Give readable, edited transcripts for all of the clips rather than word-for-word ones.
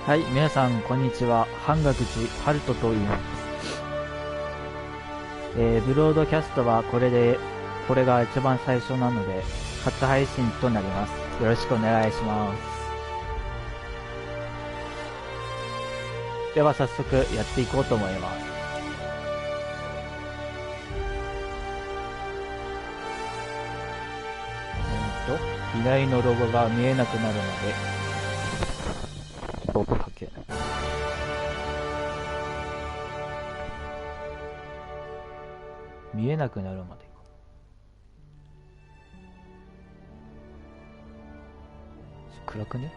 はい、皆さんこんにちは。半岳寺ハルトと言います。ブロードキャストはこれが一番最初なので初配信となります。よろしくお願いします。では早速やっていこうと思います。依頼のロゴが見えなくなるので音かけ見えなくなるまでか。暗くね。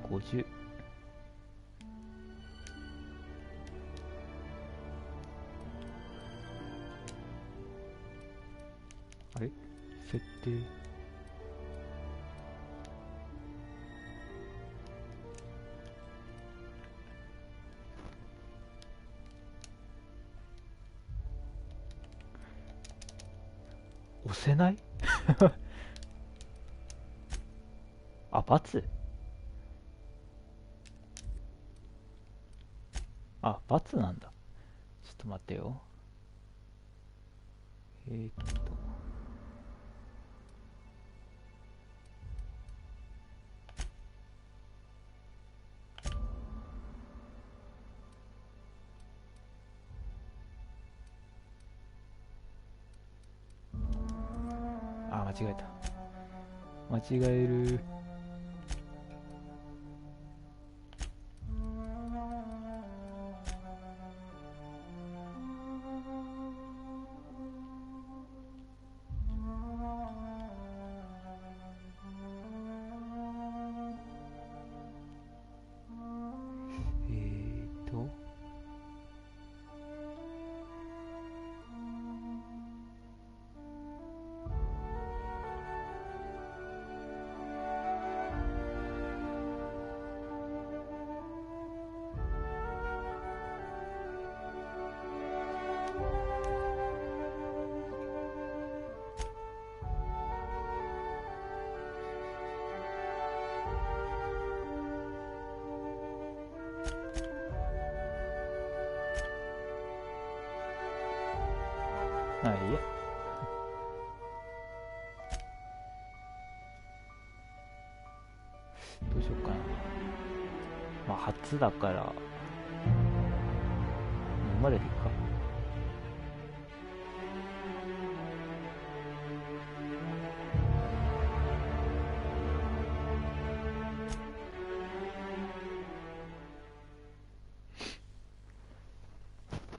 50。あれ設定押せないあ、×あ、×なんだ。ちょっと待ってよ。あ、間違えた。間違える。あ、いいや。どうしようかな。まあ初だからここまででいいか。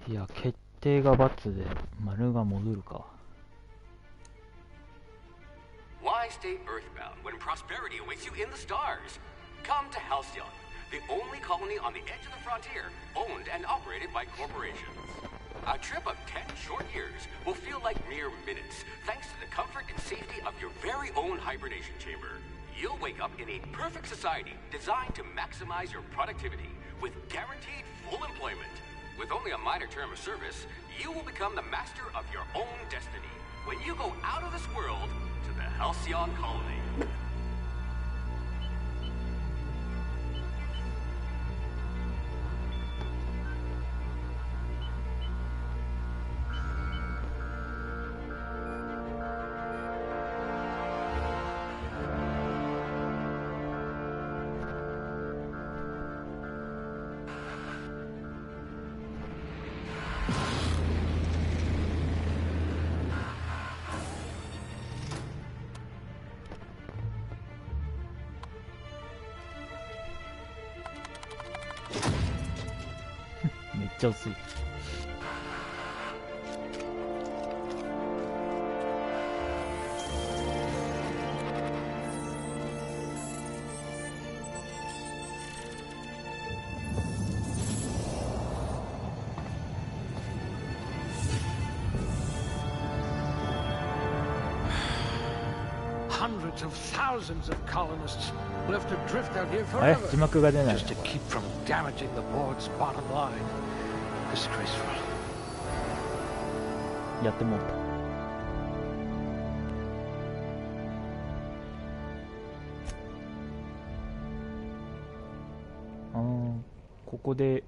いや、決定が×で丸が戻るか。Why stay earthbound when prosperity awaits you in the stars? Come to Halcyon, the only colony on the edge of the frontier, owned and operated by corporations. A trip of 10 short years will feel like mere minutes, thanks to the comfort and safety of your very own hibernation chamber. You'll wake up in a perfect society designed to maximize your productivity, with guaranteed full employment. With only a minor term of service, you will become the master of your own destiny when you go out of this world to the Halcyon colony.めっちゃ薄い。Hundreds of thousands of colonists will have to drift out here あれ forever 字幕が出ない。 just to keep from damaging the board's bottom line. Disgraceful. やってもうた。こで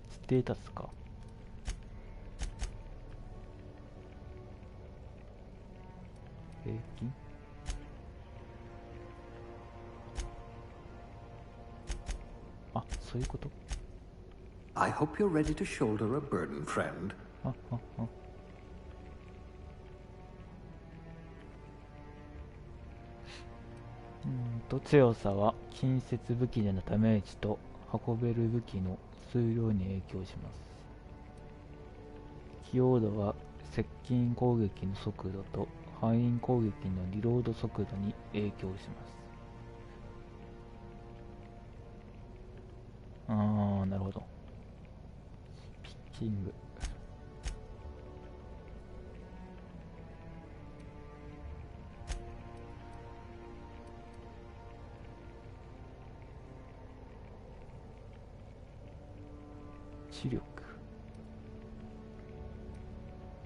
ステータスか。平均。あ、そういうこと。 I hope you're ready to shoulder a burden, friend. あああ。強さは近接武器でのダメージと運べる武器の数量に影響します。器用度は接近攻撃の速度と範囲攻撃のリロード速度に影響します。ああ、なるほど。ピッキング。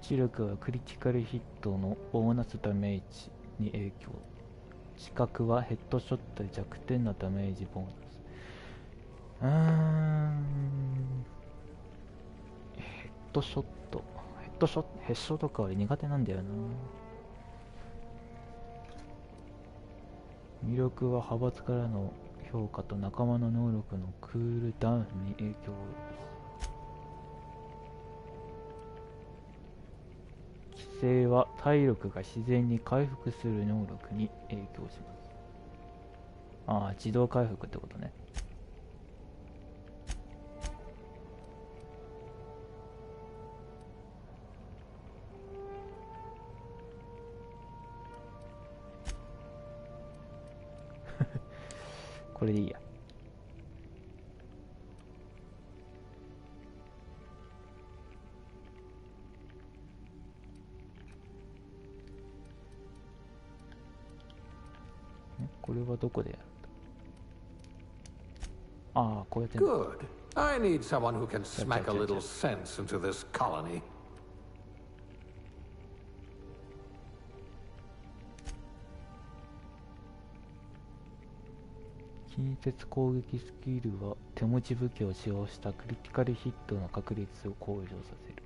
知力はクリティカルヒットのボーナスダメージに影響。知覚はヘッドショットで弱点のダメージボーナス。ヘッドショットヘッショとか俺苦手なんだよな。魅力は派閥からの評価と仲間の能力のクールダウンに影響を及ぼす。規制は体力が自然に回復する能力に影響します。ああ、自動回復ってことね。これでいいや。これはどこでやるんだ。ああ、こうやって。 Good. I need someone who can smack a little sense into this colony. 近接攻撃スキルは手持ち武器を使用したクリティカルヒットの確率を向上させる。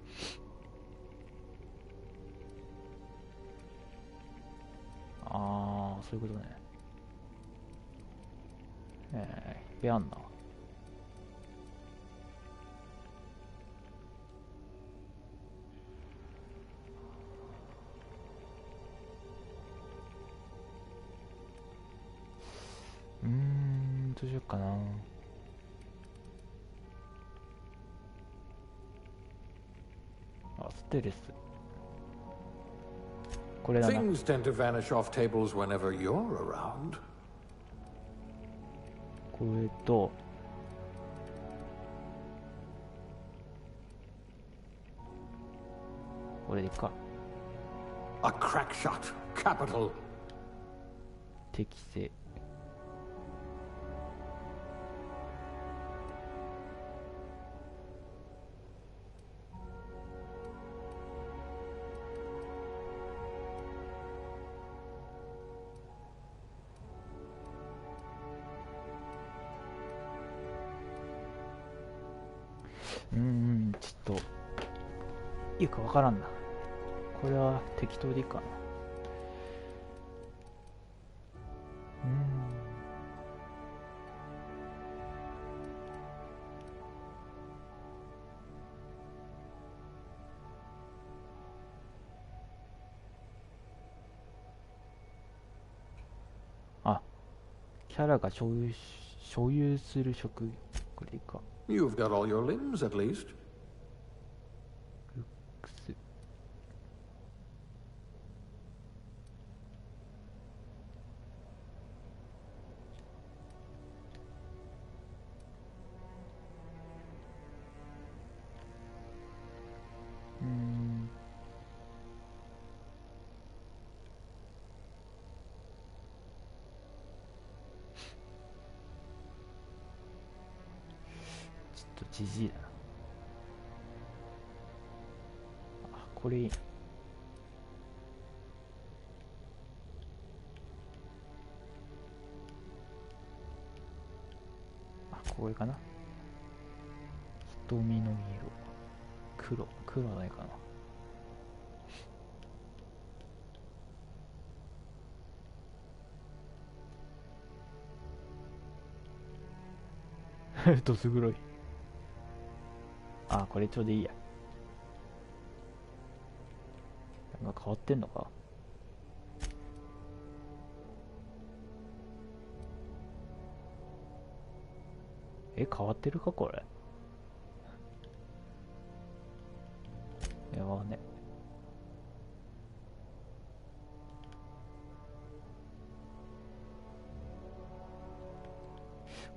ああ、そういうことね。やんな。どうしようかな。あ、ステレス。これだな。 Things tend to vanish off tables whenever you're around. これとこれでいいか。 A crack shot. Capital. 適正。ちょっといいかわからんな。これは適当でいいかな。あ、キャラが所有する職業。これでいいか。 You've got all your limbs, at least. ルックス。ちょっとジジイだな。あ、これいいな。あ、これかな。瞳の色、黒はないかな。どす黒い。あ、これちょうどいいや。なんか変わってんのか。変わってるかこれ。やばね。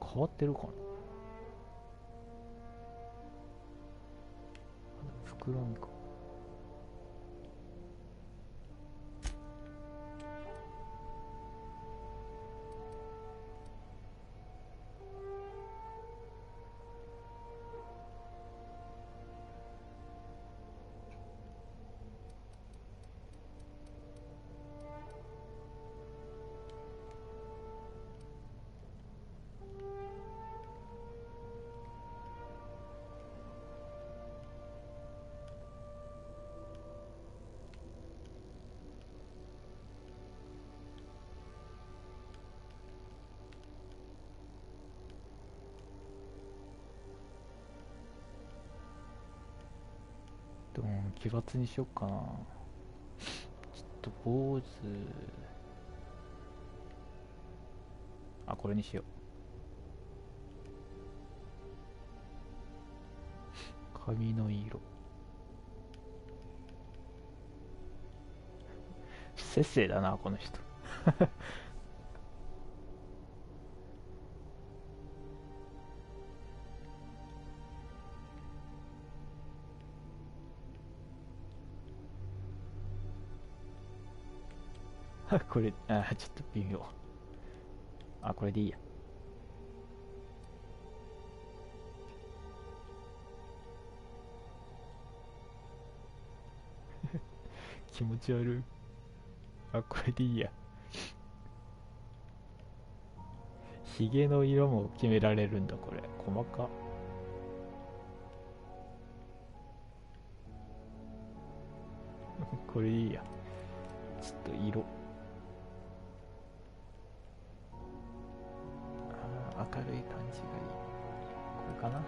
変わってるかな。膨らみか。奇抜にしよっかな。ちょっと坊主、あ、これにしよう。髪の色、不摂生だなこの人。これ、あ、ちょっと微妙。あ、これでいいや。気持ち悪い。あ、これでいいや。ひげの色も決められるんだ、これ。細か。これでいいや。ちょっと色。明るい感じがいい。これかな。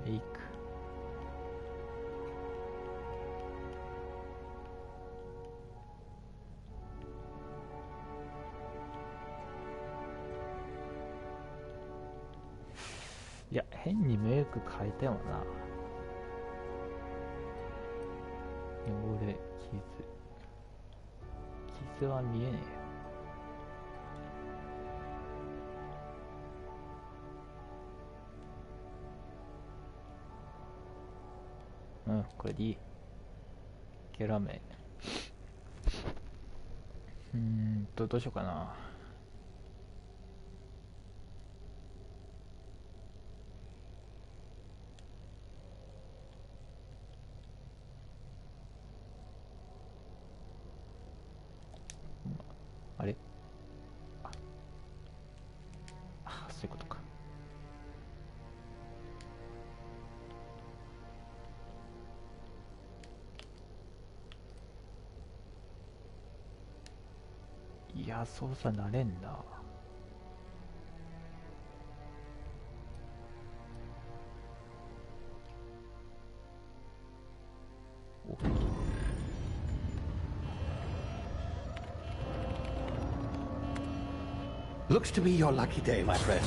メイク。いや、変にメイク変えてもな。汚れ、傷は見えねえよ。これでいい。キャラメ。どうしようかな。あれ、そういうことか。いや、操作慣れんな。Looks to be your lucky day, my friend.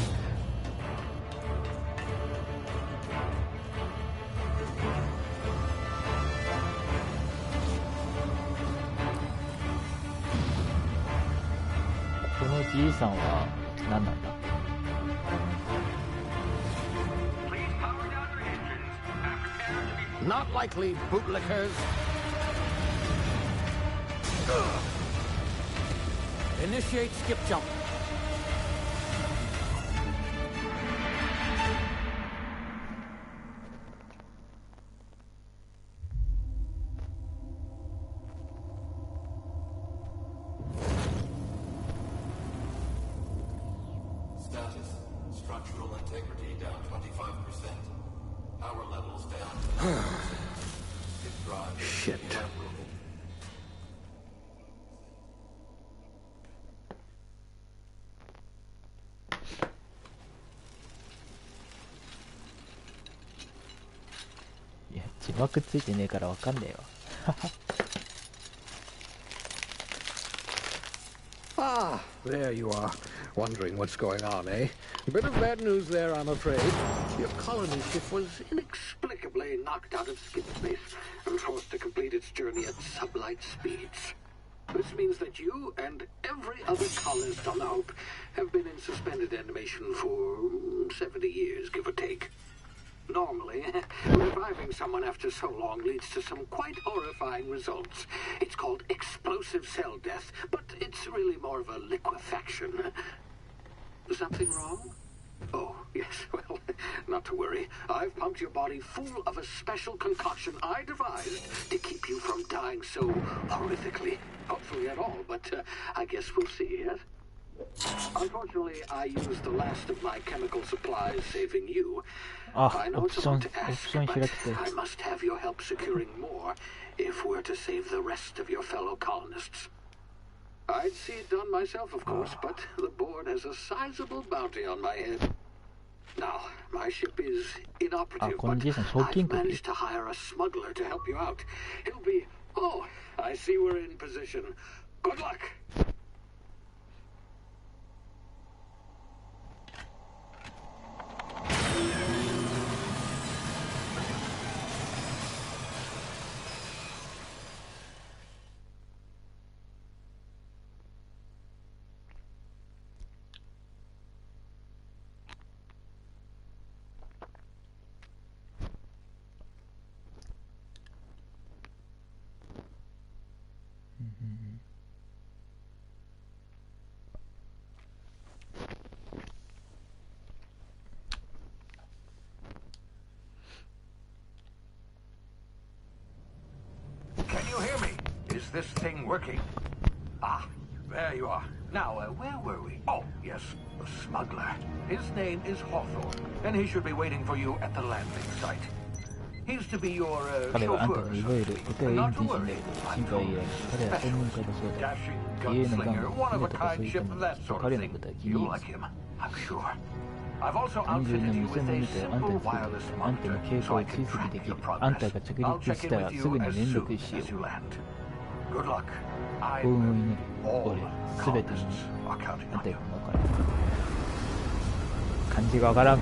このじいさんは何なんだ。Not likely, bootlickers. Initiate skip jump. integrity down 25%. Power levels down. Its drive is Shit. inoperable.いや、字幕ついてねえからわかんねえわ。Ah, there you are. Wondering what's going on, eh? A bit of bad news there, I'm afraid. Your colony ship was inexplicably knocked out of skip space and forced to complete its journey at sublight speeds. This means that you and every other colonist on the Hope have been in suspended animation for 70 years, give or take. Normally, reviving someone after so long leads to some quite horrifying results. It's called explosive cell death, but it's really more of a liquefaction. Something wrong? Oh, yes, well, not to worry. I've pumped your body full of a special concoction I devised to keep you from dying so horrifically. Hopefully at all, but I guess we'll see, yes? Unfortunately, I used the last of my chemical supplies saving you. I know it's a lot to ask, but I must have your help securing more if we're to save the rest of your fellow colonists. I'd see it done myself, of course, but the board has a sizable bounty on my head. Now, my ship is inoperative, but I've managed to hire a smuggler to help you out. He'll be... Oh, I see we're in position. Good luck! 'Can you hear me? Is this thing working? Ah, there you are. Now, where were we? Oh, yes, the smuggler. His name is Hawthorne, and he should be waiting for you at the landing site. He's to be your 彼はあんた chauffeur, のい so わゆ to る speak. 固定 And エン not ジ to ン士で worry, 心 I'm 配 no いらない彼は専門家だそうだ dashing 自衛のガン gunslinger, を one 船 of と a かそう kind いった ship, もの that きっと sort 彼 of の thing. ことは気に You'll 入る like him, I'm sure. I've also 安全 outfitted な you 無線 with の a みであんた simple につく wireless あんたの monitor, 傾 so 向を I 追 can 跡 track でき your るあんた progress. が着 I'll 陸 check し in たら with すぐ you に as 連 soon 絡しよ as you う land. Good luck. 幸運を祈る All 俺すべてに colonists are counting あん on た you. が分かる漢字がわからん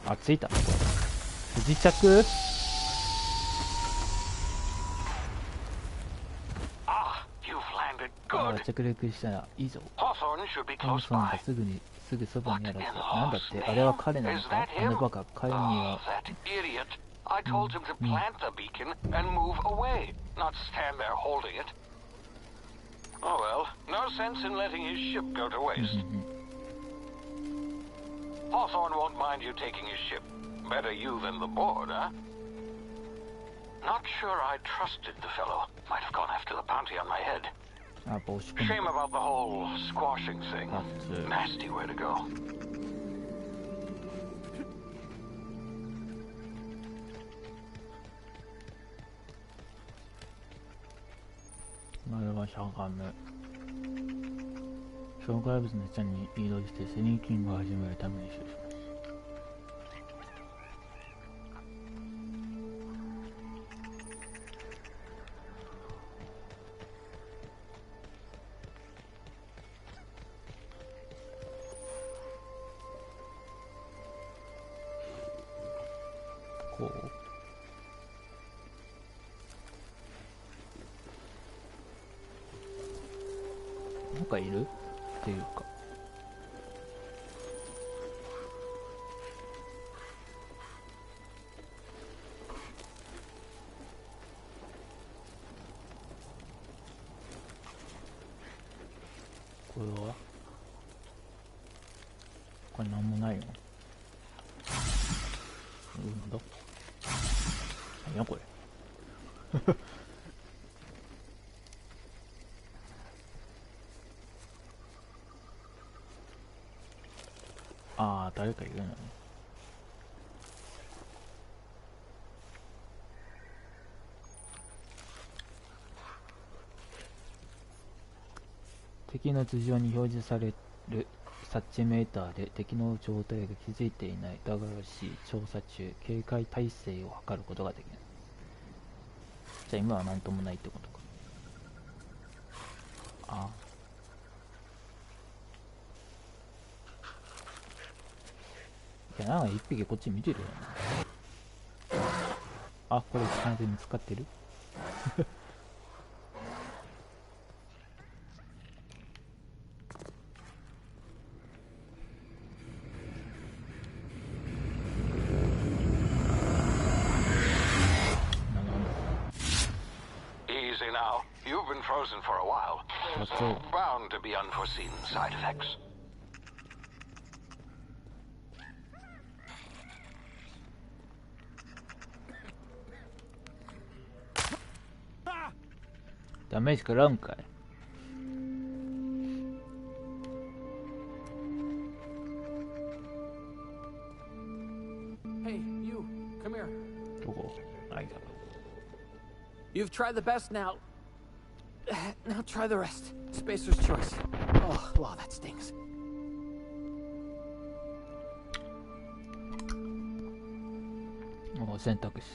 あ、着いた。不時着 Ah, you've landed あ good. 着陸したらいいぞ。 Hawthorne should be ハム close ソン by. がすぐそばにあるはずだ。なんだ What って in あれは the 彼なの Is か that あの him? バカ、彼に Oh, は。 that idiot. I told him to plant the beacon and move away, not stand there holding it. Oh well, no sense in letting his ship go to waste. Hawthorne won't mind you taking his ship. Better you than the board, huh? Not sure I trusted the fellow. Might have gone after the bounty on my head. あ、帽子込む。 Shame about the whole squashing thing. That's Nasty way to go. まずはしゃがむ。障害物の下に移動してスニーキングを始めるために使用します。こう。なんかいるっていうか。これはこれなんもないよ。なんだ何やこれ。ああ、誰かいるのね。敵の頭上に表示される察知メーターで敵の状態が気づいていない。だがらしい、調査中、警戒態勢を測ることができる。じゃあ今は何ともないってことか。ああ。いや、なんか一匹こっち見てるよな。あ、これ完全に使ってる。Easy now. You've been frozen for a while. There's bound to be unforeseen side effects. Damage 食らうんかい。Hey, you, come here. どこ？ないだろ。You've tried the best now. Now try the rest. Spacer's choice. Oh, wow, that stings. もう選択肢。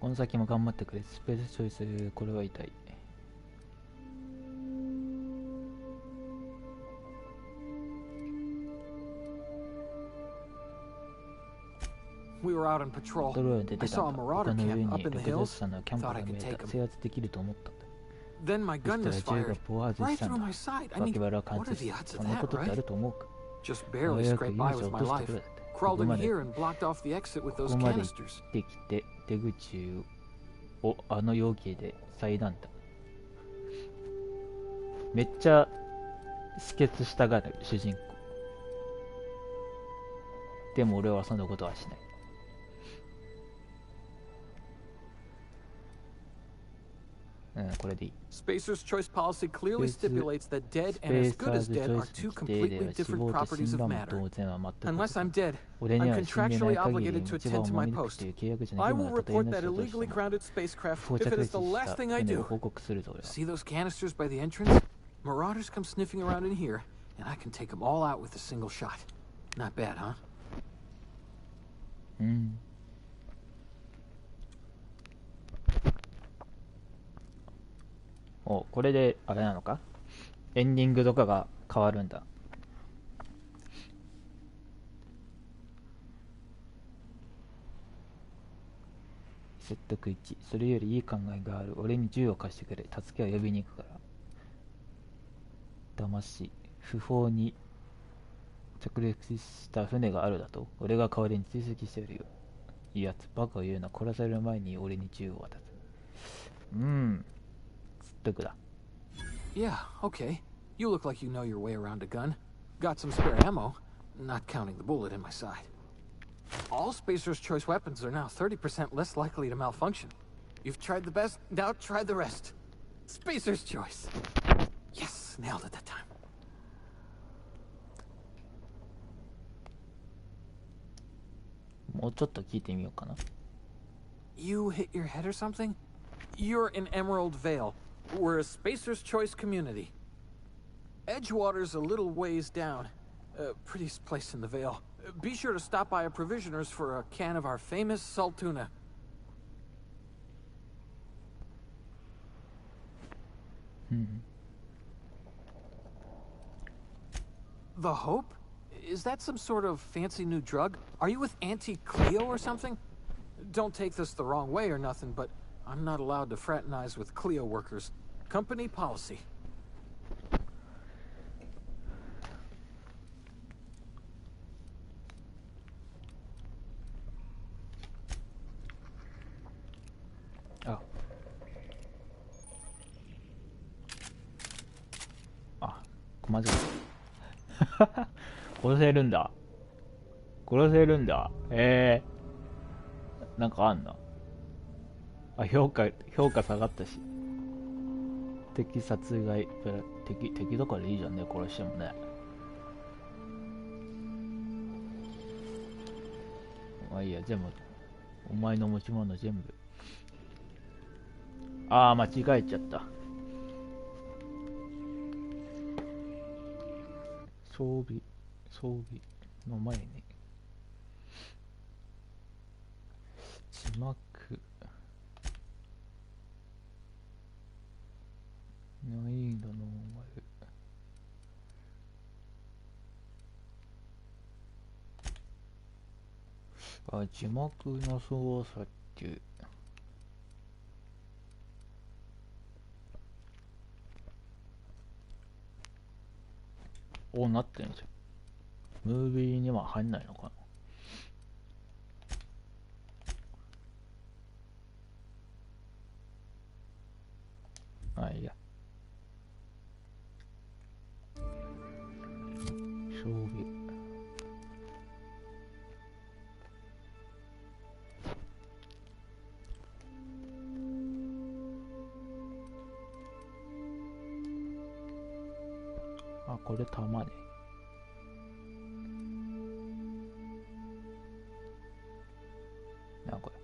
この先も頑張ってくれ。スペースチョイス、これは痛い。We were out on patrol. ドローンで I 出た saw a んだ。 marauder 丘の上 camp に up in the 60 hills. 社のキャンプ Thought が I 見 could え take た。 him. 制圧できると思ったんだ。 Then my そし gun たら misfired 銃が暴発 right したん through だ。 my side. I 脇 mean, 腹を貫 what are 通 the し odds た。 of そんな that, ことってあ right? ると思うか。 Just よ barely うやく scraped 命 by を with 落 my とした life. ところだって。こ Crawled こ in まで here and blocked off the exit with こ those こまで canisters. できて出口をあの容器で塞いだんだ。めっちゃ止血したがる主人公。でも俺はそんなことはしない。うん、これでいい。 Spacer's choice policy clearly Spacer- stipulates that dead and as good as dead are two スペー completely ス different サーズチョイス properties に of 規定では死亡と死んだも matter. 同然は全く Unless I'm dead, 俺に I'm は死んでない contractually 限り obligated to 一番 attend を to my 守ると post. いう契約じゃな I けれ will ばたとえ report な that しだとして illegally も grounded spacecraft 不法 if 着 it 陸 is the し last た thing I 船を do. 報告するぞ俺は。 See those canisters by the entrance? Marauders come sniffing around in here, and I can take them all out with a single shot. Not bad, huh? うん。お、これであれなのか？エンディングとかが変わるんだ。説得1。それよりいい考えがある。俺に銃を貸してくれ。助けを呼びに行くから。騙し。不法に着陸した船があるだと。俺が代わりに追跡してやるよ。いいやつ。バカを言うな。殺される前に俺に銃を渡す。説得だ。Yeah, okay. You look like you know your way around a gun. Got some spare ammo, not counting the bullet in my side. All Spacer's choice weapons are now 30% less likely to malfunction. You've tried the best, now try the rest. Spacer's choice. Yes, nailed it that time. もうちょっと聞いてみようかな。 You hit your head or something? You're in Emerald Vale. We're a Spacer's choice community. Edgewater's a little ways down. Prettiest place in the Vale. Be sure to stop by a provisioner's for a can of our famous salt tuna. The Hope? Is that some sort of fancy new drug? Are you with Auntie Cleo or something? Don't take this the wrong way or nothing, but I'm not allowed to fraternize with Cleo workers. Company policy. まずい。殺せるんだ。殺せるんだ。なんかあんな。あ、評価下がったし。敵殺害、敵だからいいじゃんね、殺してもね。まあいいや、全部、お前の持ち物全部。ああ、間違えちゃった。装備の前に。字幕。難易度ノーマル。あ、字幕の操作っていう。お、なってんじゃん。ムービーには入んないのかな。あ、いいや。装備。あ、これ弾ね。な、これ。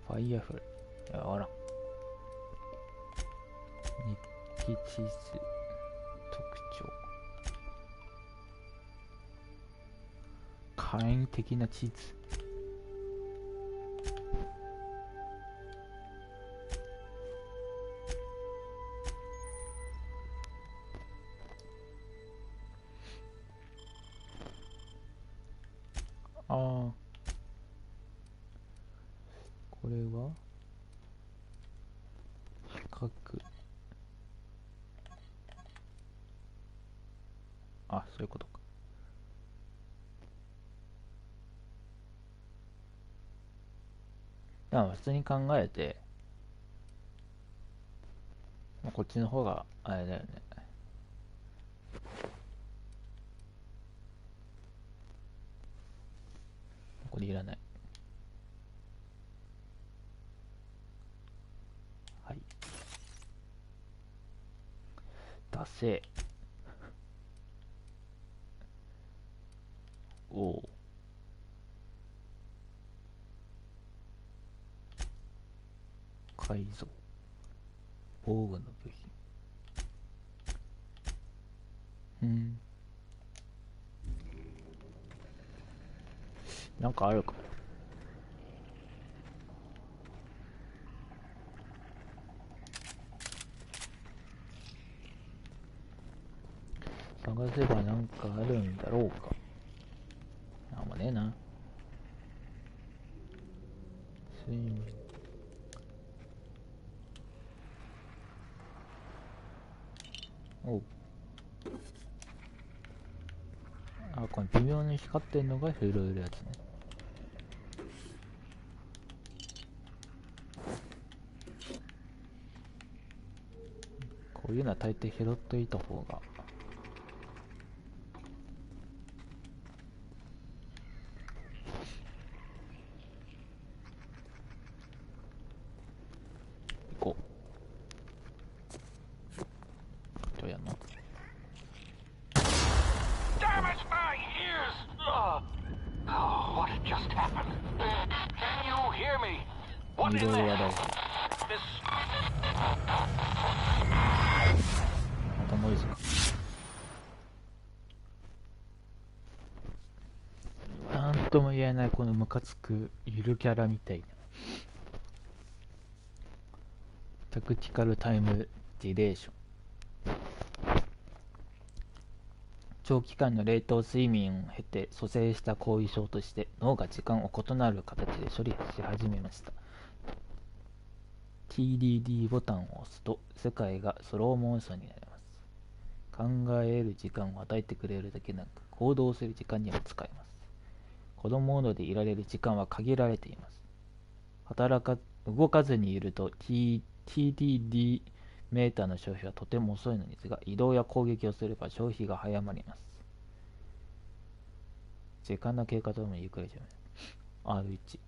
ファイヤーフル。いや、あらん。日記地図。特徴。簡易的な地図。ああ、これは比較。あ、そういうことか。だから普通に考えて、こっちの方があれだよね。これいらない。はい。ダセー。おお。改造。防具の部品。なんかあるか。探せばなんかあるんだろうか。なんもねえな。おう。あ、これ微妙に光ってんのが拾えるやつね。こういうのは大抵拾っといた方が。行こう。どうやんのDamage my ears! Oh, what just happened? Can you hear me? What い in ろ the いろ話題 hell? が。 This... またノイズか。なんとも言えないこのムカつくゆるキャラみたいな。タクティカルタイムディレーション。長期間の冷凍睡眠を経て蘇生した後遺症として脳が時間を異なる形で処理し始めました。 TDD ボタンを押すと世界がスローモーションになります。考える時間を与えてくれるだけなく行動する時間にも使えます。このモードでいられる時間は限られています。動かずにいると TDD メーターの消費はとても遅いのですが、移動や攻撃をすれば消費が早まります。時間の経過ともゆっくりじゃない。R1。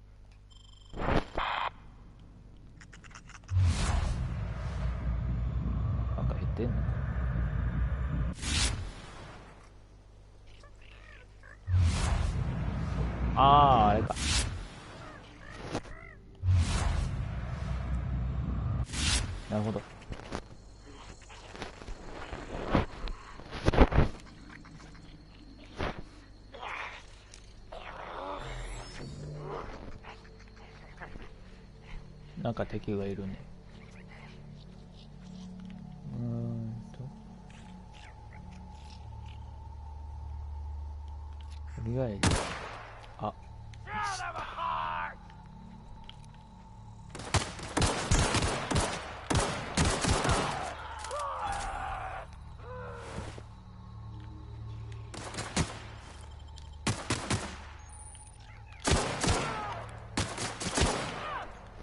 なんか減ってんの？あれか。なるほど。なんか敵がいるね。とりあえず、あ、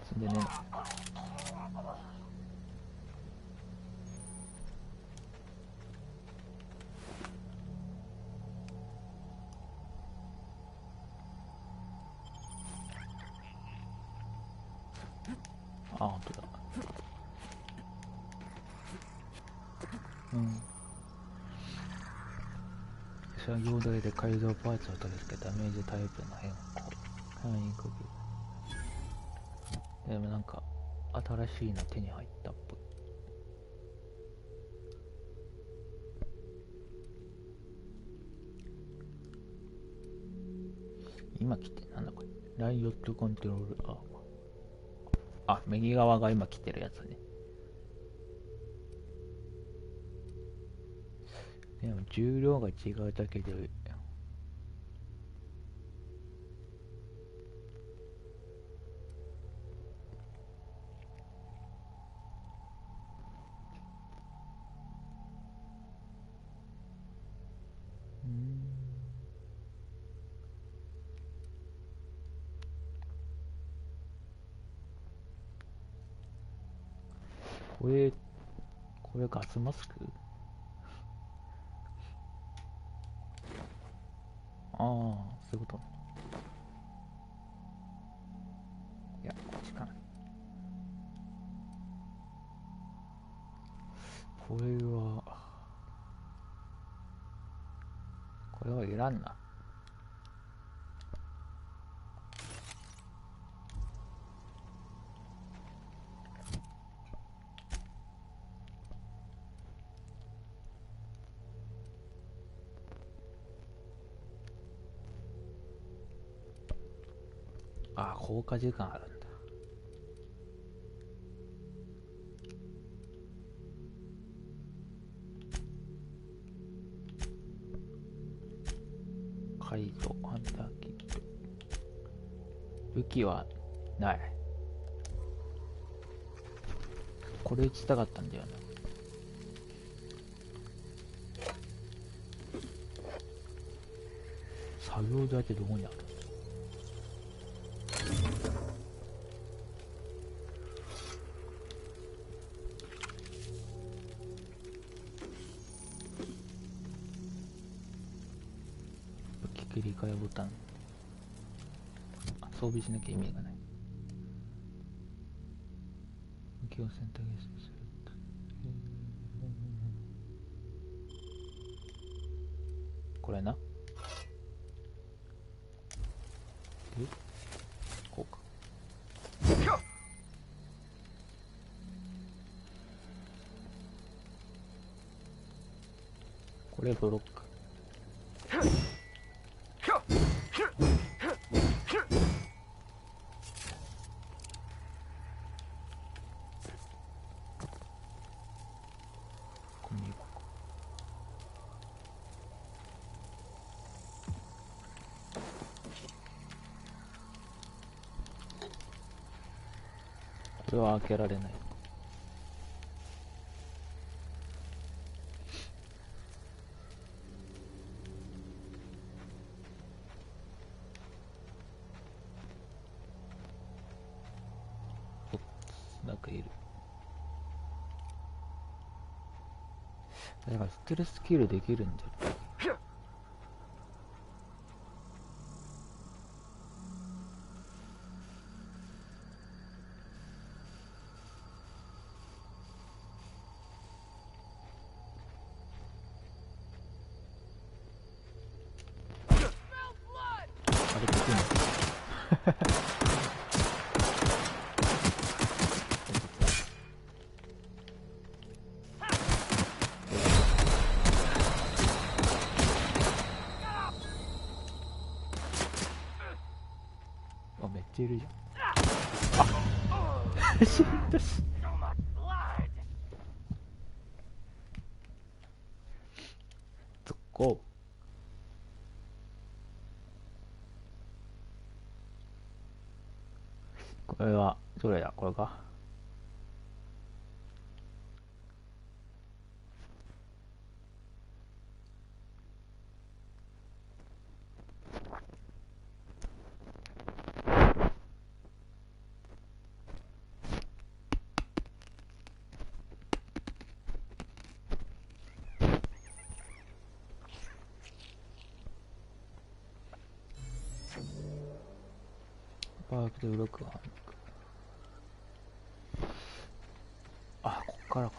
そんでね。あ、ほんとだ。作業台で改造パーツを取り付けダメージタイプの変更。範囲区切。でもなんか新しいの手に入ったっぽい。今来てなんだこれ。ライオットコントロールアーマー。あ、右側が今来てるやつね。でも重量が違うだけでこれガスマスク？ああ、そういうこと。いや、こっちかな。これはいらんな。あ、効果時間あるんだ。カイト、ハンターキット。武器はない。これ打ちたかったんだよな。作業台ってどこにある？武器切り替えボタン。装備しなきゃ意味がない。武器を選択する。これな。こうか。これブロック。これは開けられない。なんかいる。だからステルスキルできるんだよ。てるじゃん。あ死んだし。そここれはどれだ、これか。パークでブロックがあ、こっからか。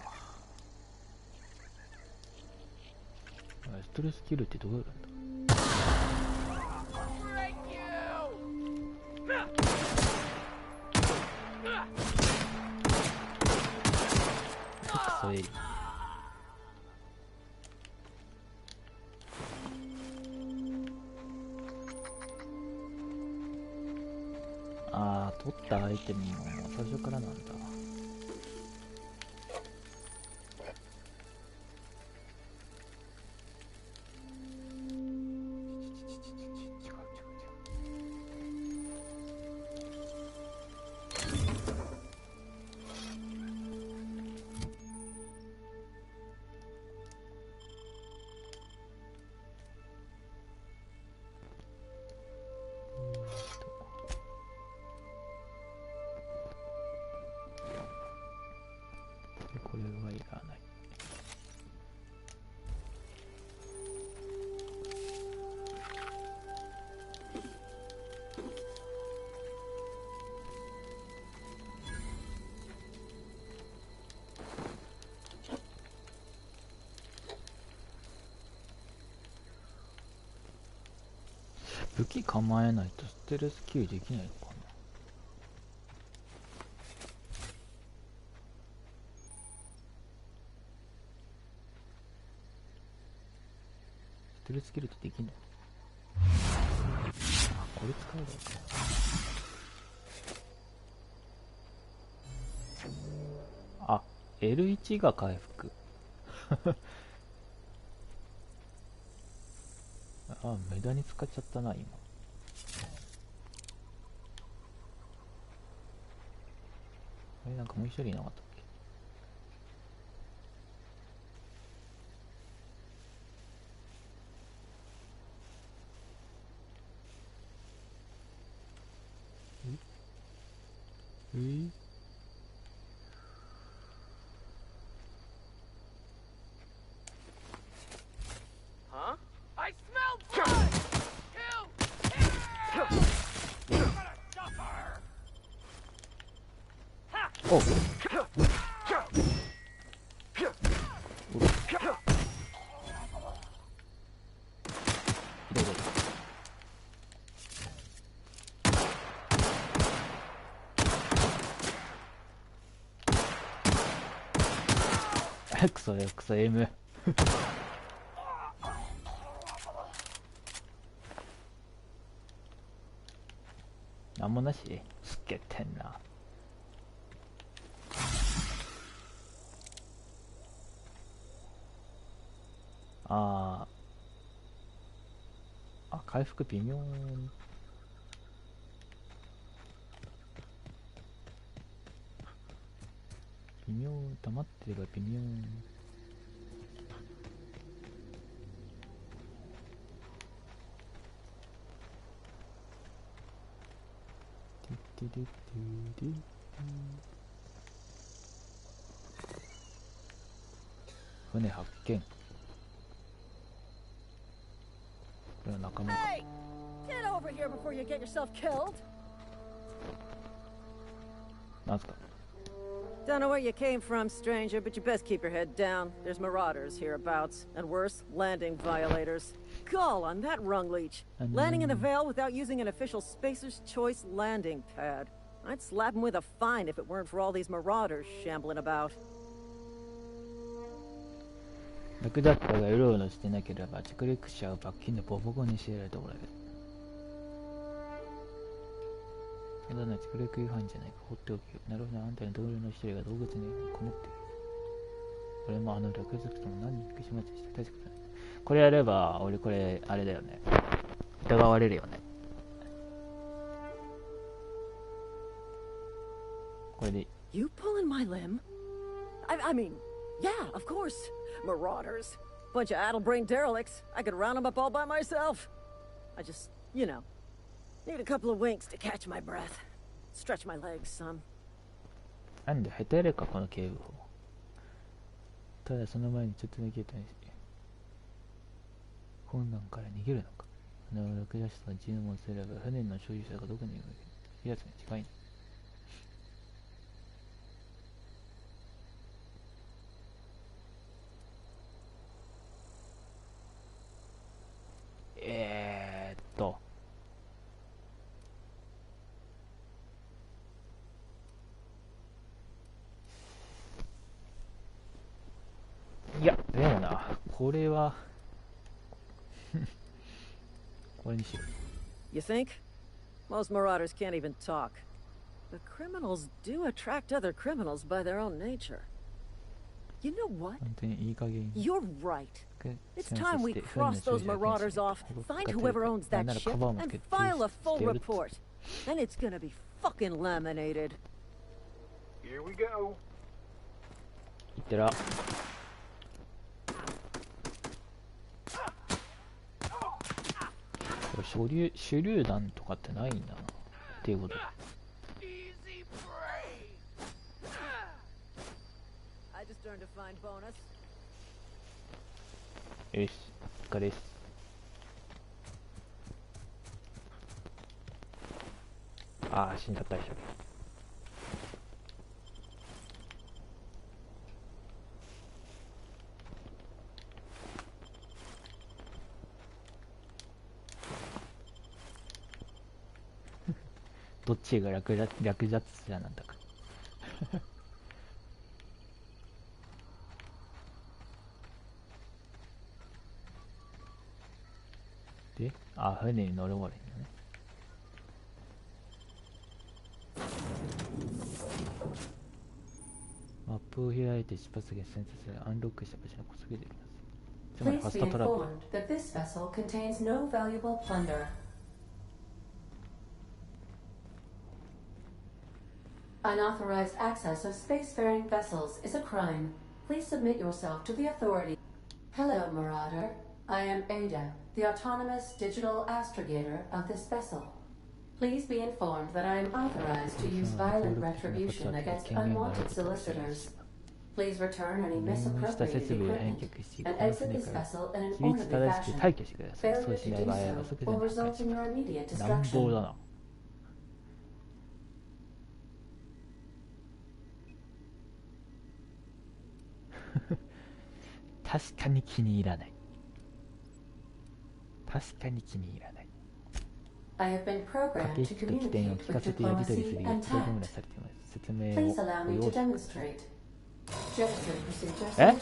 ストレスキルってどうやるんだ。クソエリ。あー、取ったアイテムも最初からなんだ。これはいらない。武器構えないとステルスキルできないのかな。ステルスキルってできんの？あ、これ使えばいいか。あ、L1 が回復。あ、無駄に使っちゃったな今。なんかもう一人いなかったっけ。Huh? I smell blood! Kill! You're gonna suffer! おう。クソよ、クソ M。なんもなし？すっげてんな。あ回復微妙に。微妙、黙ってれば微妙に。船発見。これは仲間か。 Hey! Get over here before you get yourself killed! なんすか。 Don't know where you came from, stranger, but you best keep your head down. There's marauders hereabouts, and worse, landing violators. Gall on that rung leech. Landing in the Vale without using an official Spacer's Choice landing pad. I'd slap him with a fine if it weren't for all these marauders shambling about. ラクダッカがうろうろしてなければ着陸者を罰金でボコボコにしてやられておられる。ただの着陸違反じゃないか、放っておけよ。なるほど、あんたの同僚の一人が動物にこもってる。俺も略族とも何人か始末した確かだね。これやれば、俺これ、あれだよね。疑われるよね。これで。You pulling my limb? I mean, yeah, of course. Marauders. Bunch of addle-brained derelicts. I could round them up all by myself. I just, need a couple of winks to catch my breath. Stretch my legs, son. なんで下手やれか、この警部補。ただその前にちょっとだけ言ったんです。困難から逃げるのか。落車した尋問すれば、船の所有者がどこにいるのか。やつに近いの。いや、でもな、これはこれにしよう。 You think? Most marauders can't even talk. But criminals do attract other criminals by their own nature. You know what? 本当にいい加減。 You're right. It's time we cross those marauders off, find whoever owns that ship, and file a full report. Then it's gonna be fucking laminated. Here we go. いってら。手榴弾とかってないんだなっていうことで。よし、お疲れです。ああ、死んじゃったでしょ。どっちが略奪者なんだか。で、船に乗るもらいいんだね。マップを開いて出発源選択するアンロックした場所の小すぎであります。つまりファストトラベル。That this vessel contains no valuable plunder. Unauthorized access of spacefaring vessels is a crime. Please submit yourself to the authorities. Hello, Marauder. I am Ada, the autonomous digital astrogator of this vessel. Please be informed that I am authorized to use violent retribution against unwanted solicitors. Please return any misappropriated equipment and exit this vessel in an orderly fashion. Failure to do so will result in your immediate destruction. 確かに気に入らない。確かに気に入らない。駆け引きと起点を聞かせてやり取りするようプログラムされています。説明をご用意します。え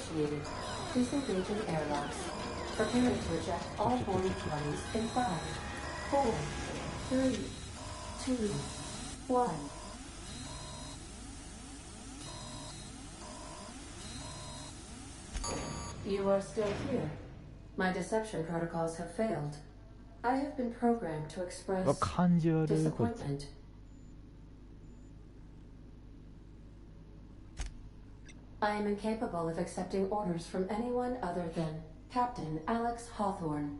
？You are still here. My deception protocols have failed. I have been programmed to express disappointment. I am incapable of accepting orders from anyone other than Captain Alex Hawthorne.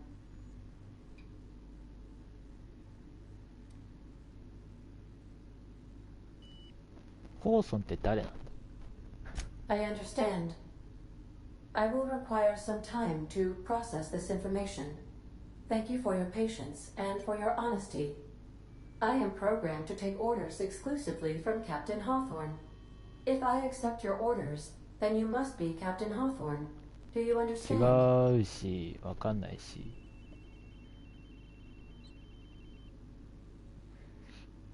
Hawthorne って誰なんだ? I understand. I will require some time to process this information. Thank you for your patience and for your honesty. I am programmed to take orders exclusively from Captain Hawthorne. If I accept your orders, then you must be Captain Hawthorne. Do you understand? 違うし、わかんないし。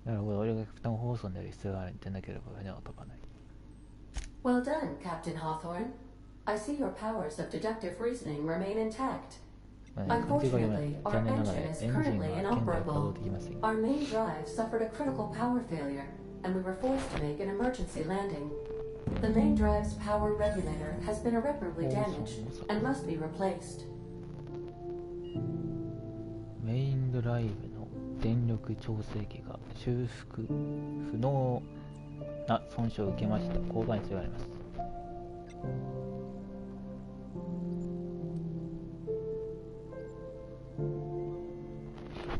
なるほど、俺が負担放送になる必要があるんでなければ船は飛ばない。Well done, Captain Hawthorne. I see your powers of deductive reasoning remain intact. Unfortunately, our engine is currently inoperable. Our main drive suffered a critical power failure, and we were forced to make an emergency landing. The main drive's power regulator has been irreparably damaged and must be replaced. メインドライブの電力調整器が修復不能な損傷を受けました。交換必要があります。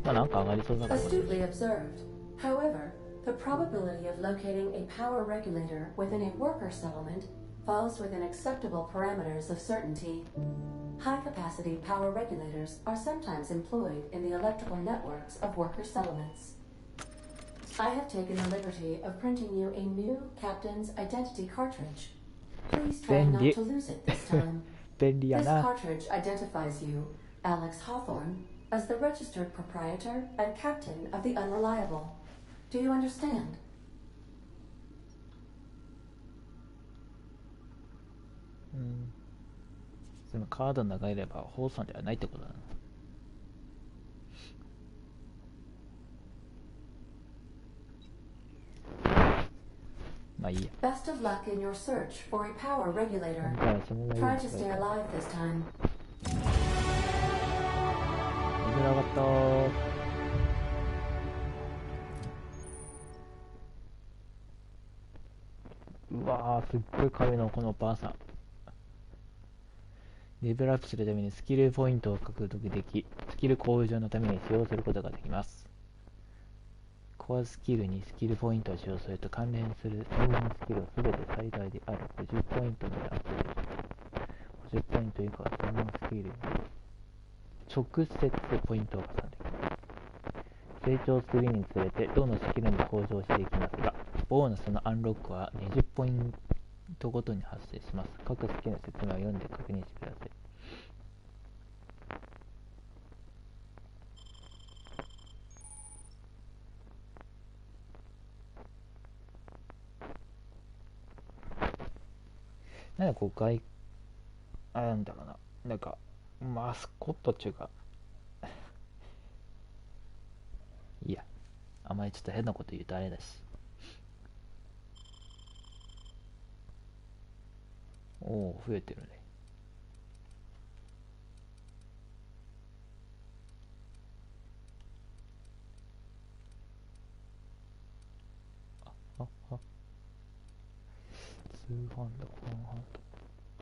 まあなんか上がりそうだから。Astutely observed. However, the probability of locating a power regulator within a worker settlement falls within acceptable parameters of certainty. High-capacity power regulators are sometimes employed in the electrical networks of worker settlements. I have taken the liberty of printing you a new captain's identity cartridge. Please try not to lose it this time. This cartridge identifies you, Alex Hawthorne, as the registered proprietor and captain of the Unreliable. Do you understand? そのカードの中にいればホーさんではないってことだな。まあいいや。Best of luck in your search for a power regulator. Try to stay alive this time. レベル上がったー。うわー、すっごい軽いのこのばあさん。レベルアップするためにスキルポイントを獲得でき、スキル向上のために使用することができます。コアスキルにスキルポイントを使用すると関連する専門スキルをすべて最大である50ポイントまでアップできる。50ポイント以下は専門スキルに直接ポイントを加算できます。成長するにつれてどのスキルも向上していきますが、ボーナスのアンロックは20ポイントごとに発生します。各スキルの説明を読んで確認してください。なんかこうなんだろうな、なんかマスコットっていうかいや、あまりちょっと変なこと言うとあれだし。おお、増えてるね。2ハンド、1ハン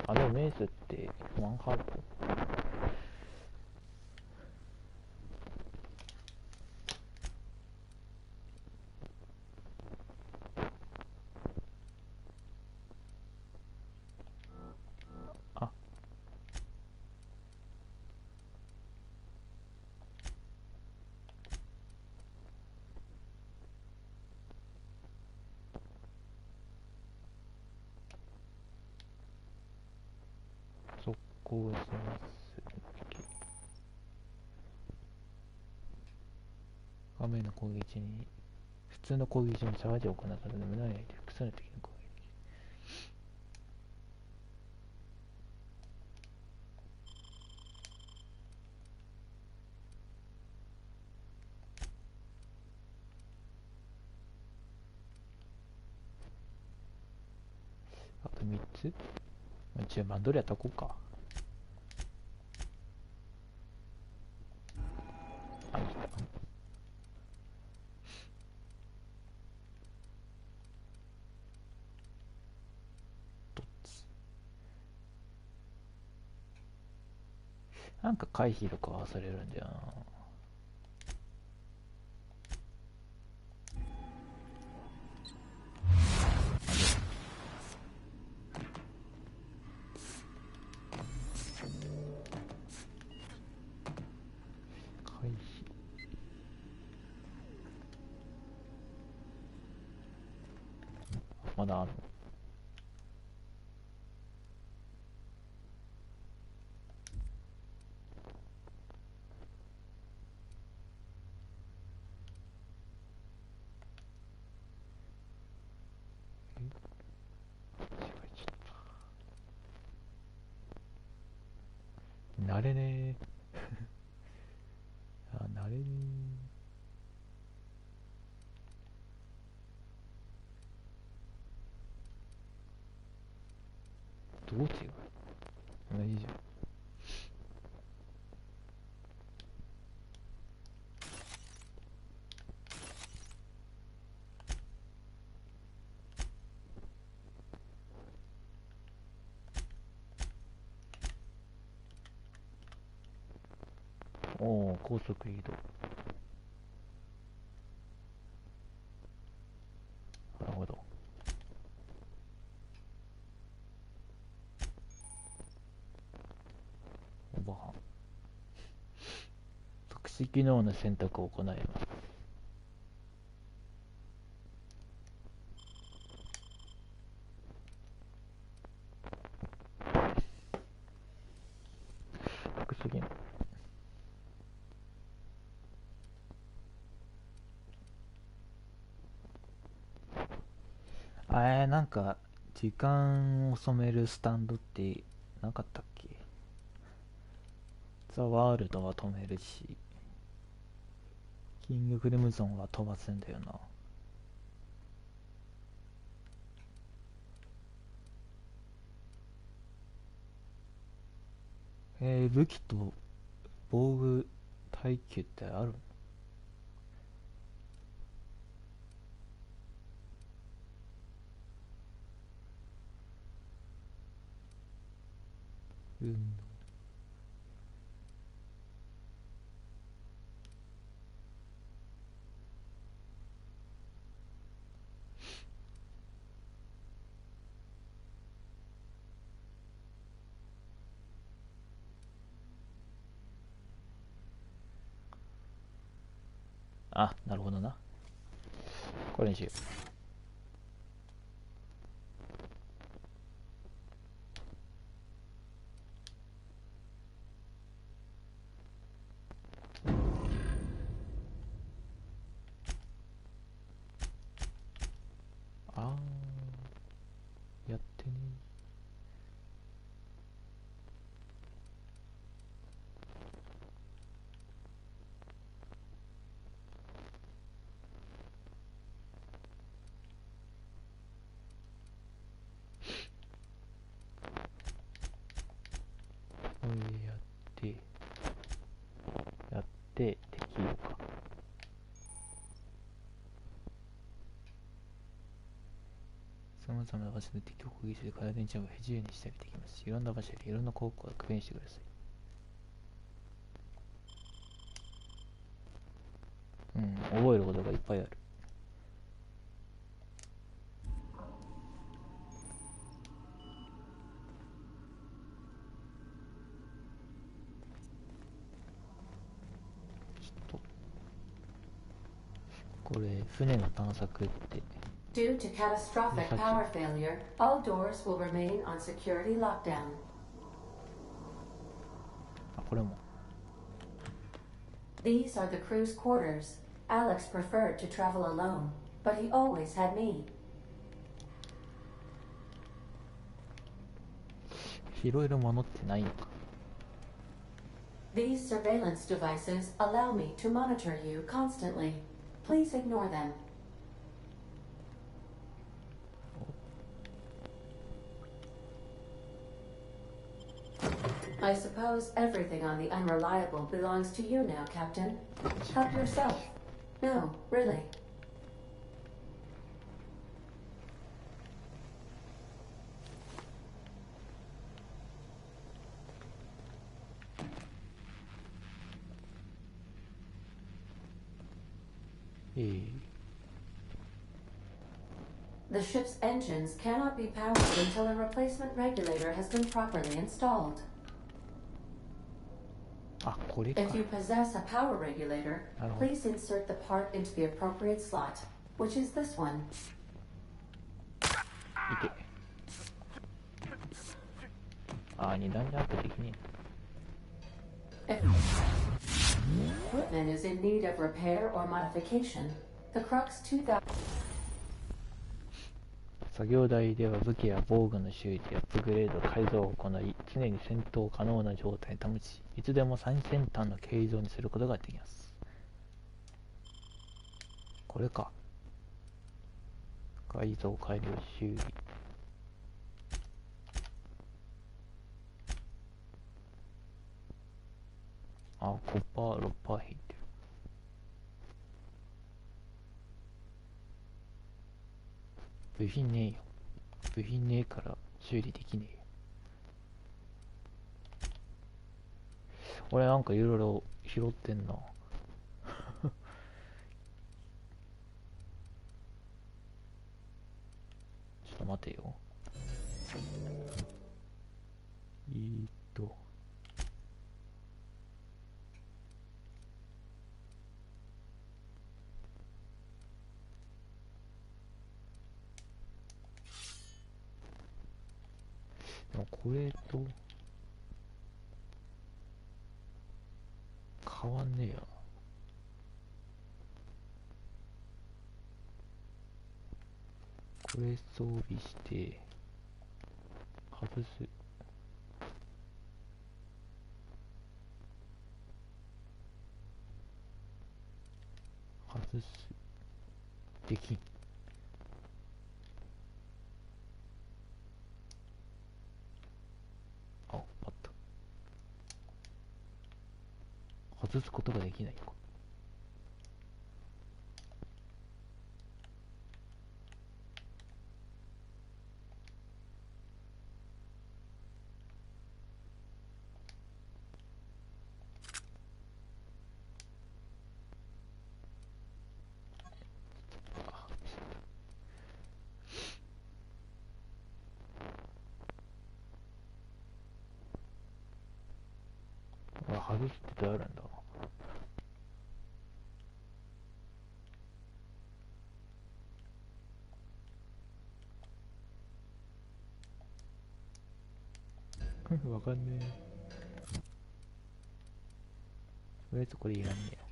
ド。でもメイスって1ハンド。こうします。画面の攻撃に普通の攻撃に差がで行うことで無駄に複数の敵の攻撃。あと3つ。10番どれやったこうか。なんか回避とか忘れるんだよな。回避。まだある。慣れねえ。あ、慣れねー。どう違う？同じじゃん。おお、高速移動。なるほど。おばはん。特殊機能の選択を行います。特殊機能。なんか時間を染めるスタンドってなかったっけ？ザ・ワールドは止めるし、キング・クリムゾンは飛ばすんだよな。武器と防具耐久ってあるの？うん。あ、なるほどな。これにしよう。あー、やってねこれやってできるか。さまざまな場所で敵を攻撃して体電池を不自由にしたりできます。いろんな場所でいろんな効果を確認してください。うん、覚えることがいっぱいある。ちょっとこれ船の探索って。Due to catastrophic power failure, all doors will remain on security lockdown. あ、これも。These are the crew's quarters. Alex preferred to travel alone, but he always had me. 拾えるものってないのか。These surveillance devices allow me to monitor you constantly. Please ignore them. I suppose everything on the Unreliable belongs to you now, Captain. Help yourself. No, really. The ship's engines cannot be powered until a replacement regulator has been properly installed. あ、これか。If you possess a power regulator, please insert the part into the appropriate slot, which is this one. いけ。あ、二段ジャンプできねえ。If equipment is in need of repair or modification, the Crux 2000... 作業台では武器や防具の修理、アップグレード、改造を行い、常に戦闘可能な状態に保ち、いつでも最先端の形状にすることができます。これか。改造、改良、修理。あ、5%、6%引いてる。部品ねえよ。部品ねえから修理できねえよ。俺なんかいろいろ拾ってんな。ちょっと待てよ。でもこれと変わんねえよ。これ装備して外す。外す。できん。あった。外すことができないのか。外すってどうやるんだ。わかんねえ。とりあえずこれいらんねえよ。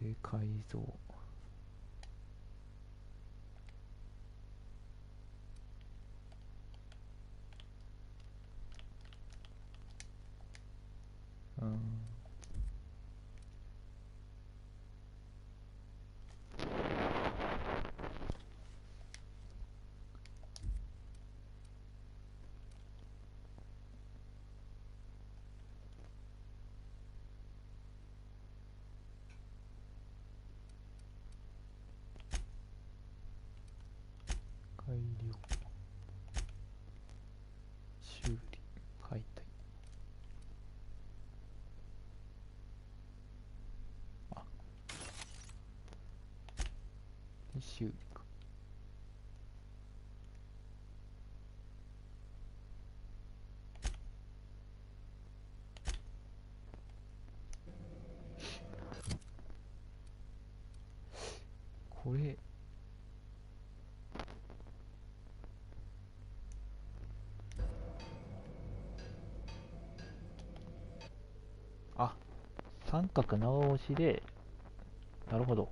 で、改造。うん。改良。修理。解体。あ。で、修理か。これ。あ、三角長押しで、なるほど。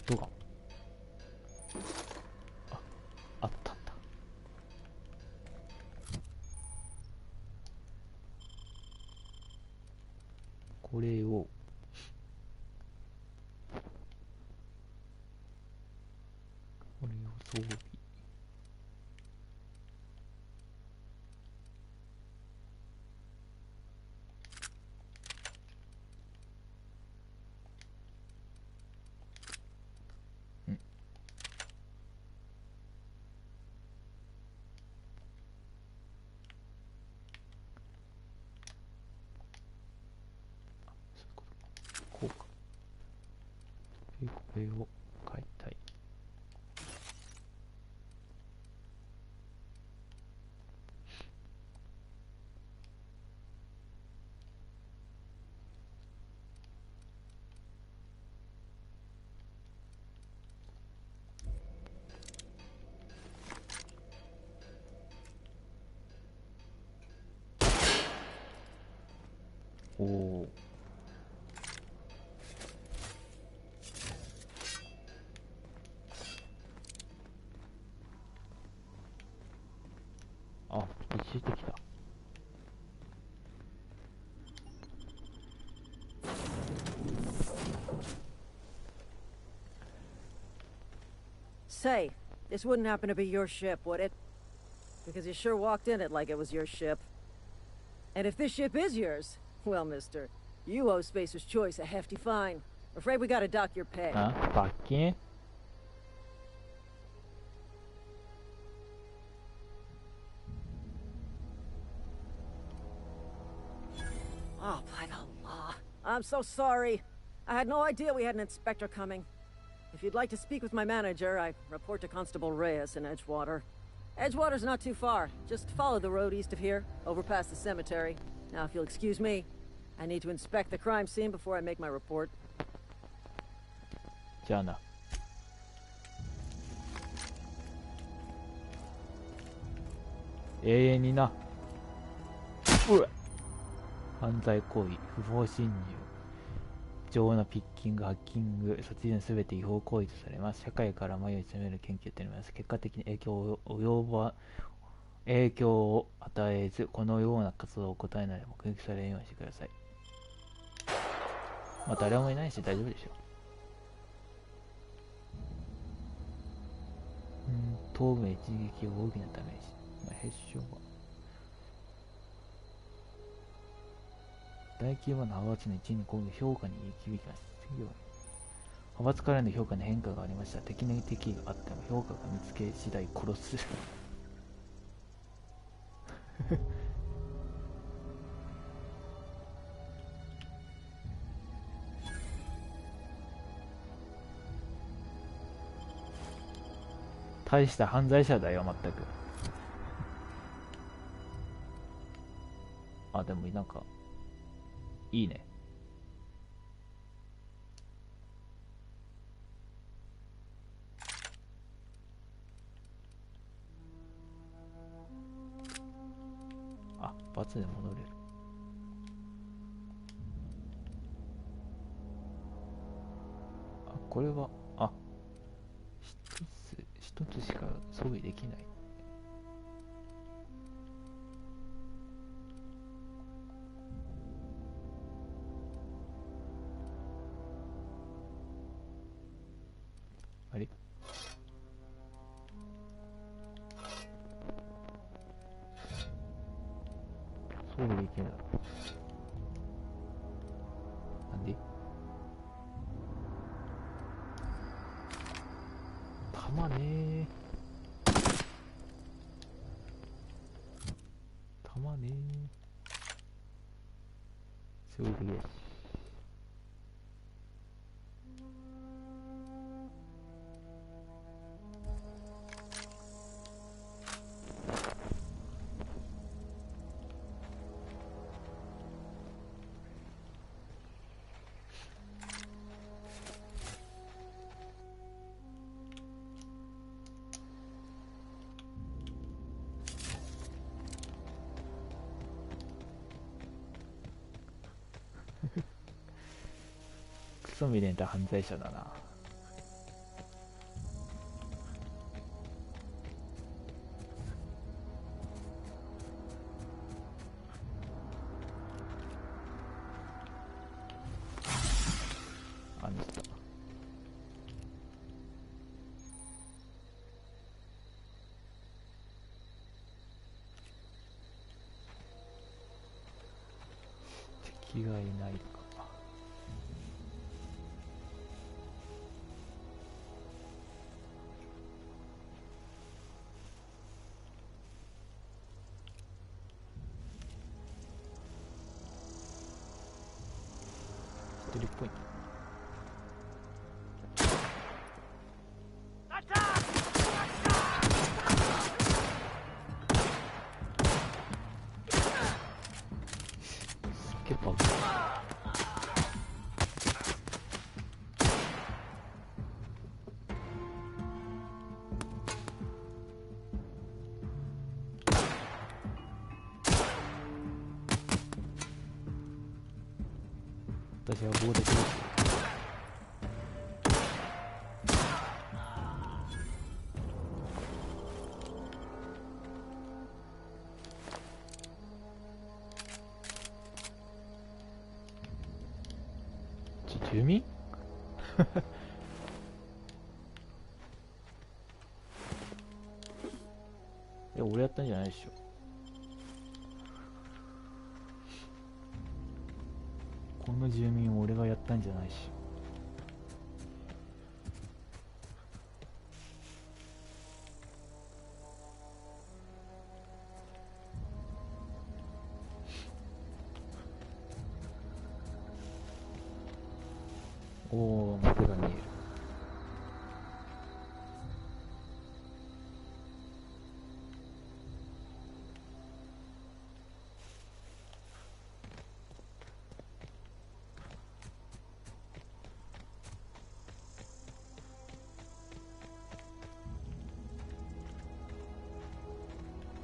どうか。あったあった。これを装備。こうか。で、これを解体。おお。あ、落ちてきた。Say, this wouldn't happen to be your ship, would it? Because you sure walked in it like it was your ship. And if this ship is yours, well, mister, you owe Spacer's Choice a hefty fine. Afraid we gotta dock your pay. あ、罰金？ Oh, by the law. I'm so sorry. I had no idea we had an inspector coming. If you'd like to speak with my manager, I report to Constable Reyes in Edgewater. Edgewater's not too far. Just follow the road east of here, over past the cemetery. Now, if you'll excuse me, I need to inspect the crime scene before I make my report. じゃあな。永遠にな。うわ。犯罪行為、不法侵入、不正なピッキング、ハッキング、殺人すべて違法行為とされます。社会から迷い詰める研究となります。結果的に影響を与えず、このような活動を怠らないで目撃されるようにしてください。まあ誰もいないし大丈夫でしょう。頭部へ一撃を大きなダメージ。まあ、へっしょは大規模な派閥の一員に攻撃評価に響きます。派閥からの評価に変化がありました。敵があっても評価が見つけ次第殺す。大した犯罪者だよ、全く。あ、でもなんかいいね。あ、罰で戻れる。あ、これは一つしか装備できない。あれ？装備できるんだ。なんで？弾ねー。弾ねー。装備できない。クソ未練た犯罪者だな。あの人敵がいないか。一人っぽい。結構私は棒で来る。住民いや、俺やったんじゃないでしょ。この住民を俺がやったんじゃないし。おお、幕が見える。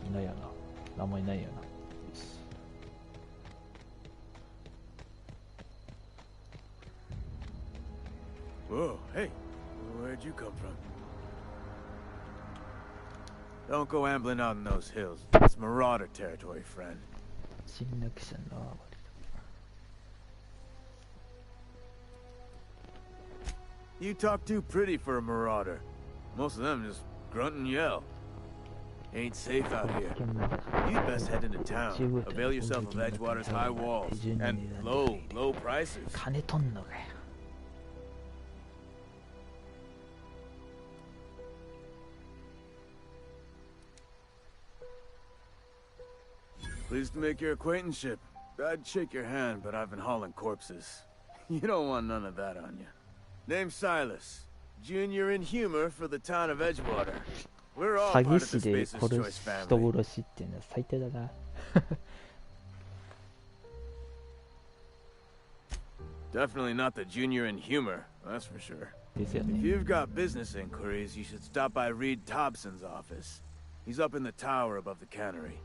いないやな。あんまりないやな。よし。Whoa, hey, where'd you come from? Don't go ambling out in those hills. It's marauder territory, friend. 侵略者の暴れ。You talk too pretty for a marauder. Most of them just grunt and yell. Ain't safe out here. You'd best head into town. Avail yourself of Edgewater's high walls and low prices. 金取んのかよ。Pleased to make your acquaintanceship. I'd shake your hand, but I've been hauling corpses. You don't want none of that on you. Name's Silas. Junior in humor for the town of Edgewater. We're all 詐 part 欺 of the 師で Spacer's 殺 Choice す人 family. 殺しっていうのは最低だな。Definitely not the junior in humor, that's for sure. ですよ If ね。 you've got business inquiries, you should stop by Reed Thompson's office. He's up in the tower above the cannery.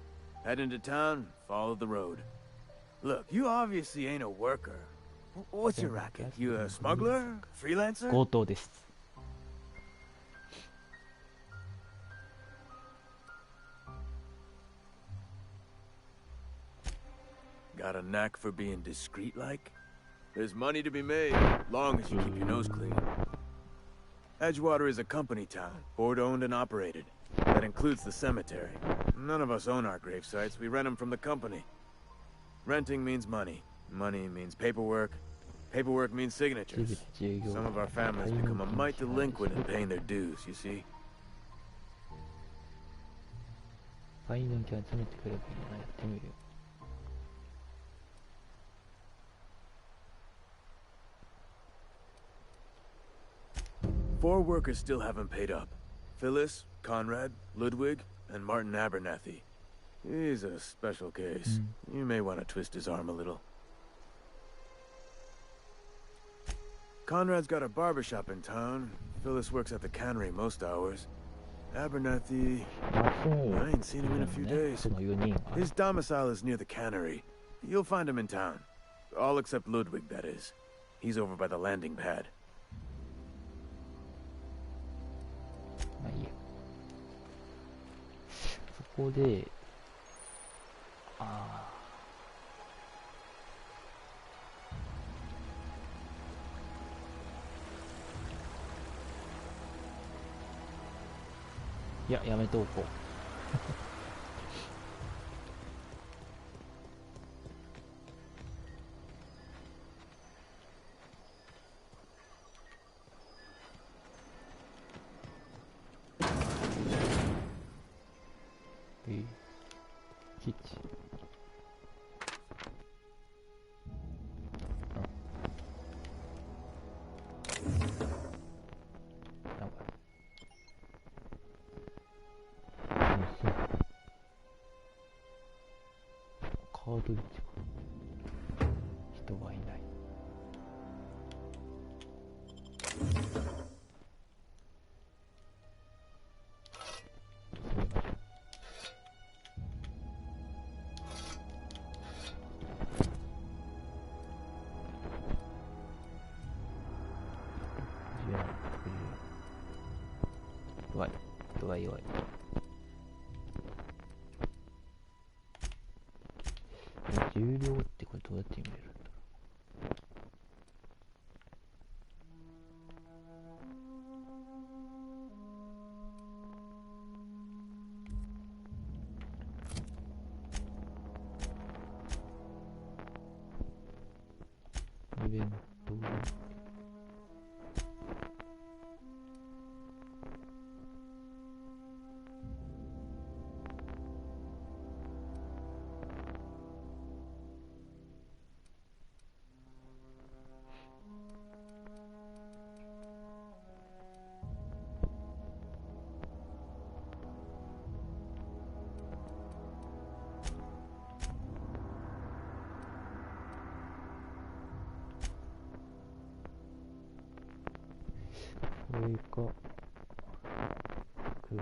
Head into town, follow the road. Look, you obviously ain't a worker. What's your racket? You a smuggler? Freelancer? 強盗です。Got a knack for being discreet-like? There's money to be made, long as you keep your nose clean. Edgewater is a company town, board-owned and operated. That includes the cemetery. None of us own our grave sites, we rent them from the company. Renting means money. Money means paperwork. Paperwork means signatures. Some of our families become a mite delinquent in paying their dues, you see? 売電機集めてくればいいな。やってみるよ。Four workers still haven't paid up. Phyllis, Conrad, Ludwig, and Martin Abernathy. He's a special case. You may want to twist his arm a little. Conrad's got a barbershop in town. Phyllis works at the cannery most hours. Abernathy... I ain't seen him in a few days. His domicile is near the cannery. You'll find him in town. All except Ludwig, that is. He's over by the landing pad. まあいいや。そこで、いや、やめておこう。キッチン。なんかカードリッジか。人がいない。が弱い。重量ってこれどうやって見れるんだろう。イベントこれかクエス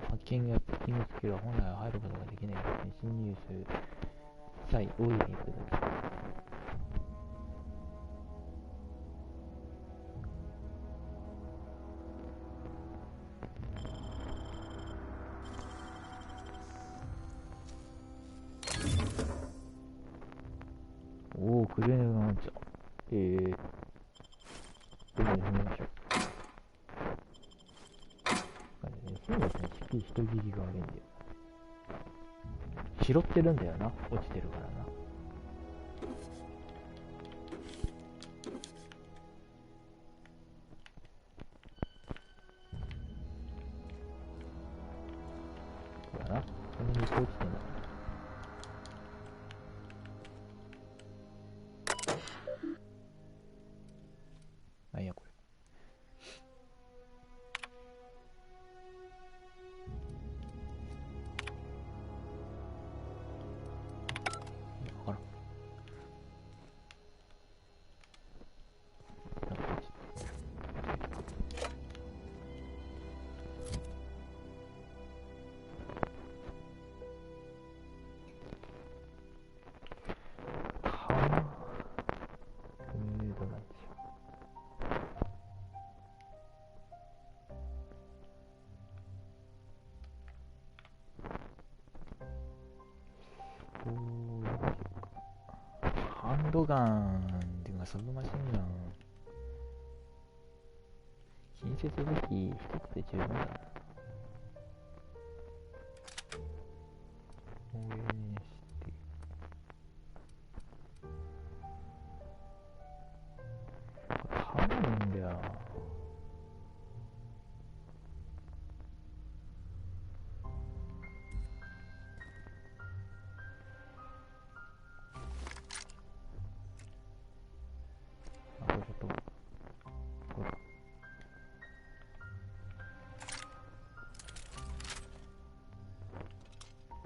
ハッキングやピッキングスキルは本来は入ることができないですね。侵入する際、大いに行くだけ。おお、クレームがなんちゃ。これで踏みましょう。そうですね、人切りが悪いんで。拾ってるんだよな、落ちてるからな。これだな、この道落ちてんだ。なんやこれ。ハンドガンっていうかサブマシンガン、近接武器一つで十分だな。上にしてこれはまるんだよ。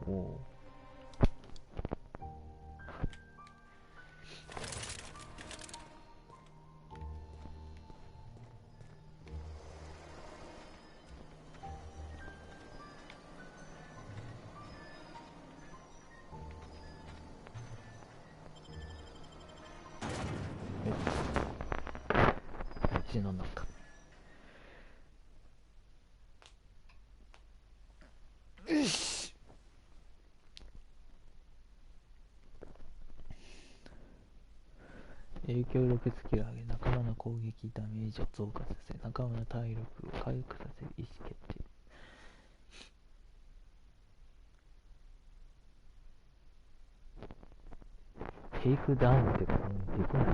おお。口の中。よし。影響力スキルを上げ、仲間の攻撃ダメージを増加させ、仲間の体力を回復させる意思決定。テイクダウンってことにできない。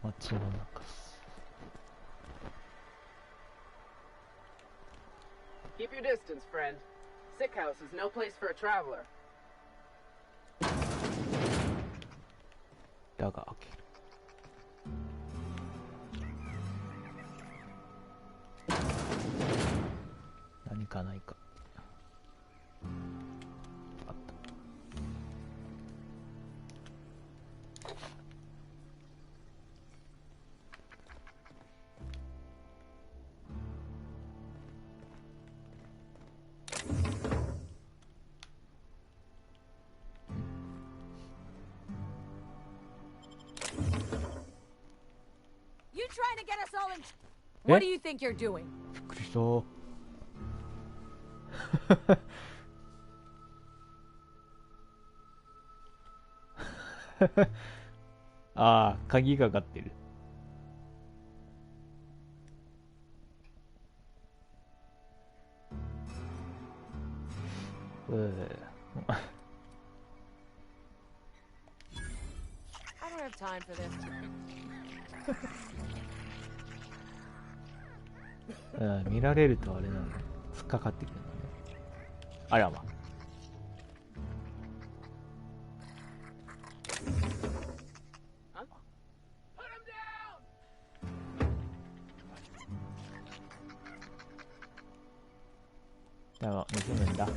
街の中。Keep your distance, friend. Sick house is no place for a traveler. だが開ける。何かないか。あった。You trying to get us all in? What do you think you're doing? びっくりした。ああ、鍵がかかってる。I don't have time for this. 見られるとあれなのね。突っかかってくるのね。あらま。でも盗むんだ。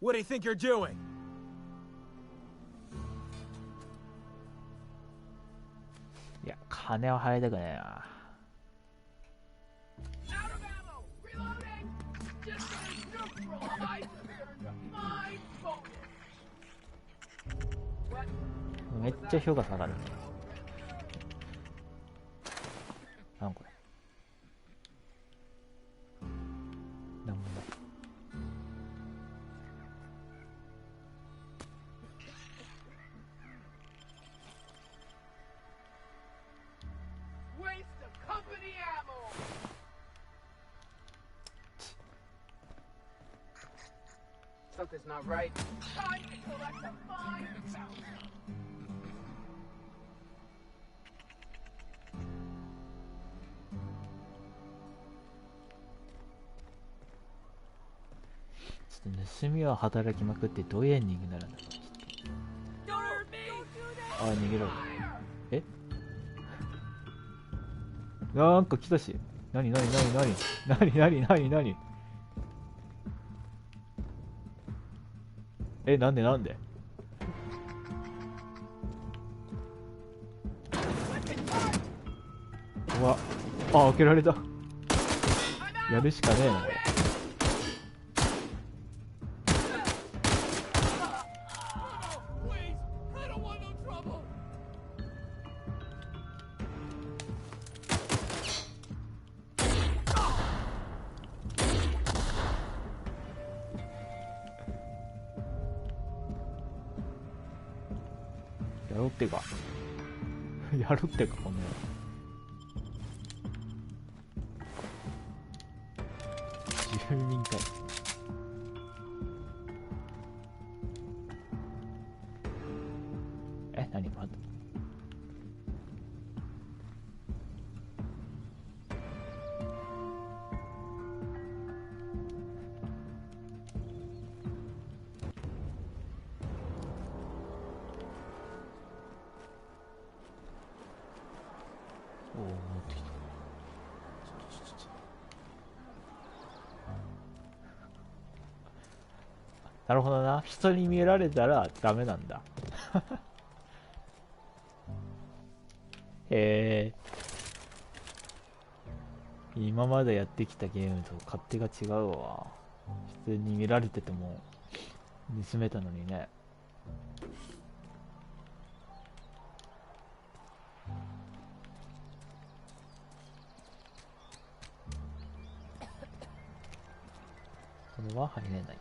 What do you think you're doing? いや、金は払いたくないな。めっちゃ評価下がる。なんこれ。なんもない。Something's not right. Time to collect the fine sound. ちょっと盗みは働きまくってどういうエンディングになるんだろう。ああ、逃げろ。え、なんか来たし。なにえ、なんでうわ、あ、開けられた。やるしかねえな、これ。やろってかこの住民会。え、何まだおお、持ってきた。なるほどな。人に見られたらダメなんだ。へえ。今までやってきたゲームと勝手が違うわ。普通に見られてても盗めたのにね。これは入れない。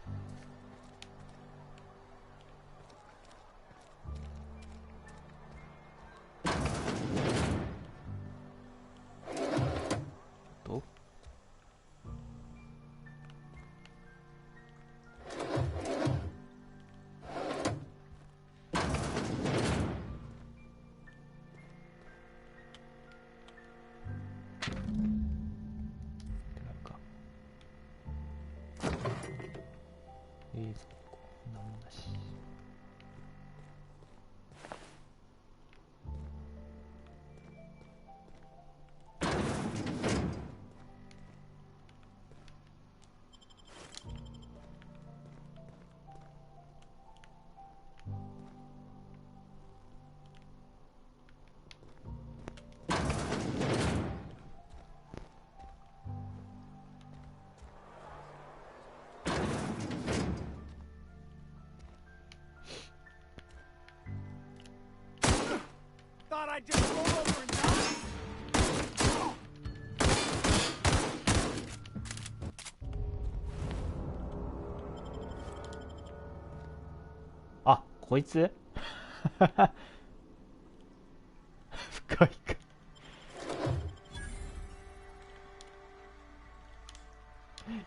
となんか I'd just roll over and die? あ、こいつ深いか。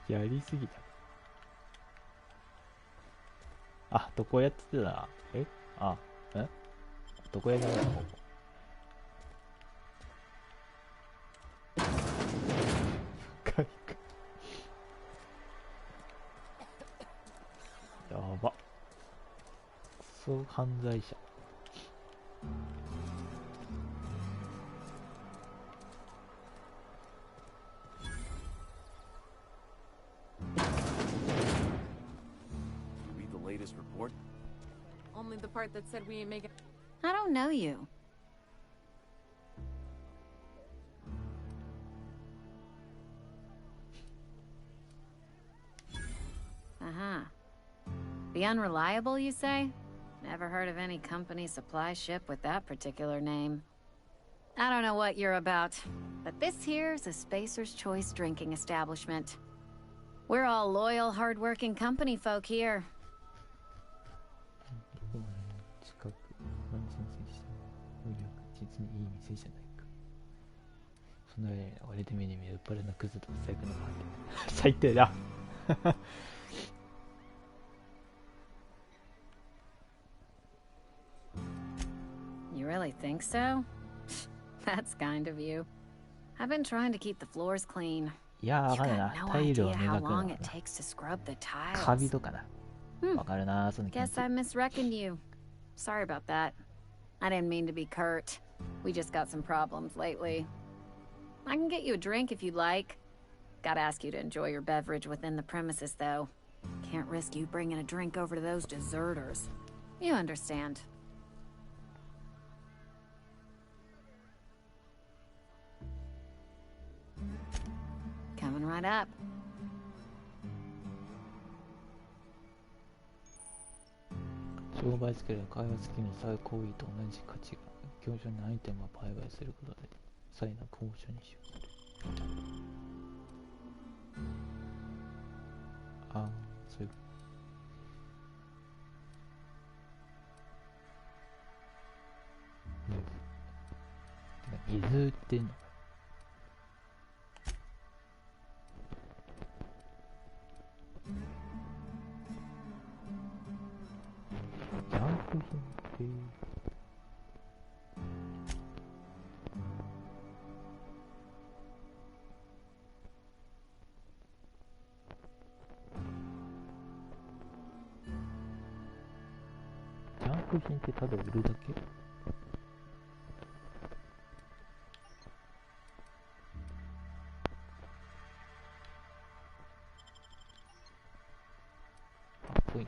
やりすぎた。あ、床屋って言ってたな。床屋じゃないの、ここ。深いか。やば。そう、犯罪者。Read the latest report? Only the part that said we ain't making. I don't know you. Uh-huh. The Unreliable, you say? Never heard of any company supply ship with that particular name. I don't know what you're about, but this here's a Spacer's Choice drinking establishment. We're all loyal, hard-working company folk here. 近く、安心して実にいい店じゃないか。そのように俺で目に見るバレなクズと最高のパーティー。最低だ。You really think so? That's kind of you. I've been trying to keep the floors clean. いやー、わかるな。タイルを磨くの。 it takes to scrub the tiles. カビとかな。わかるな、その気持ち。 Guess I misreckoned you. Sorry about that. I didn't mean to be curt. We just got some problems lately. I can get you a drink if you'd like. Gotta ask you to enjoy your beverage within the premises, though. Can't risk you bringing a drink over to those deserters. You understand. Coming right up. 商売スキルや会話スキルの最高位と同じ価値が業者にアイテムを売買することで際の交渉にしよう。ああ、そういうこと。水売ってんの。ジャンプ品ってジャンプ品ってただ売るだけ？あ、ぽい。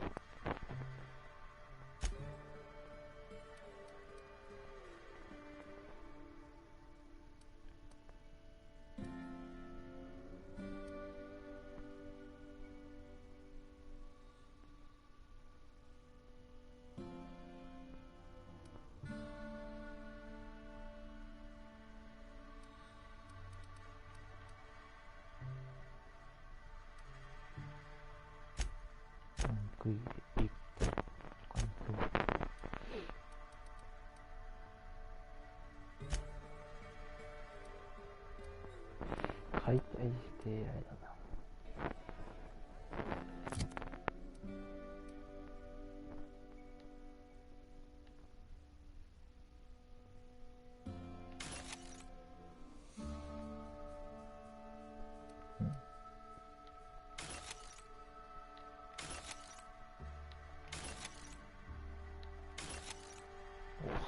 解体してあれだな。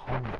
ハンマー。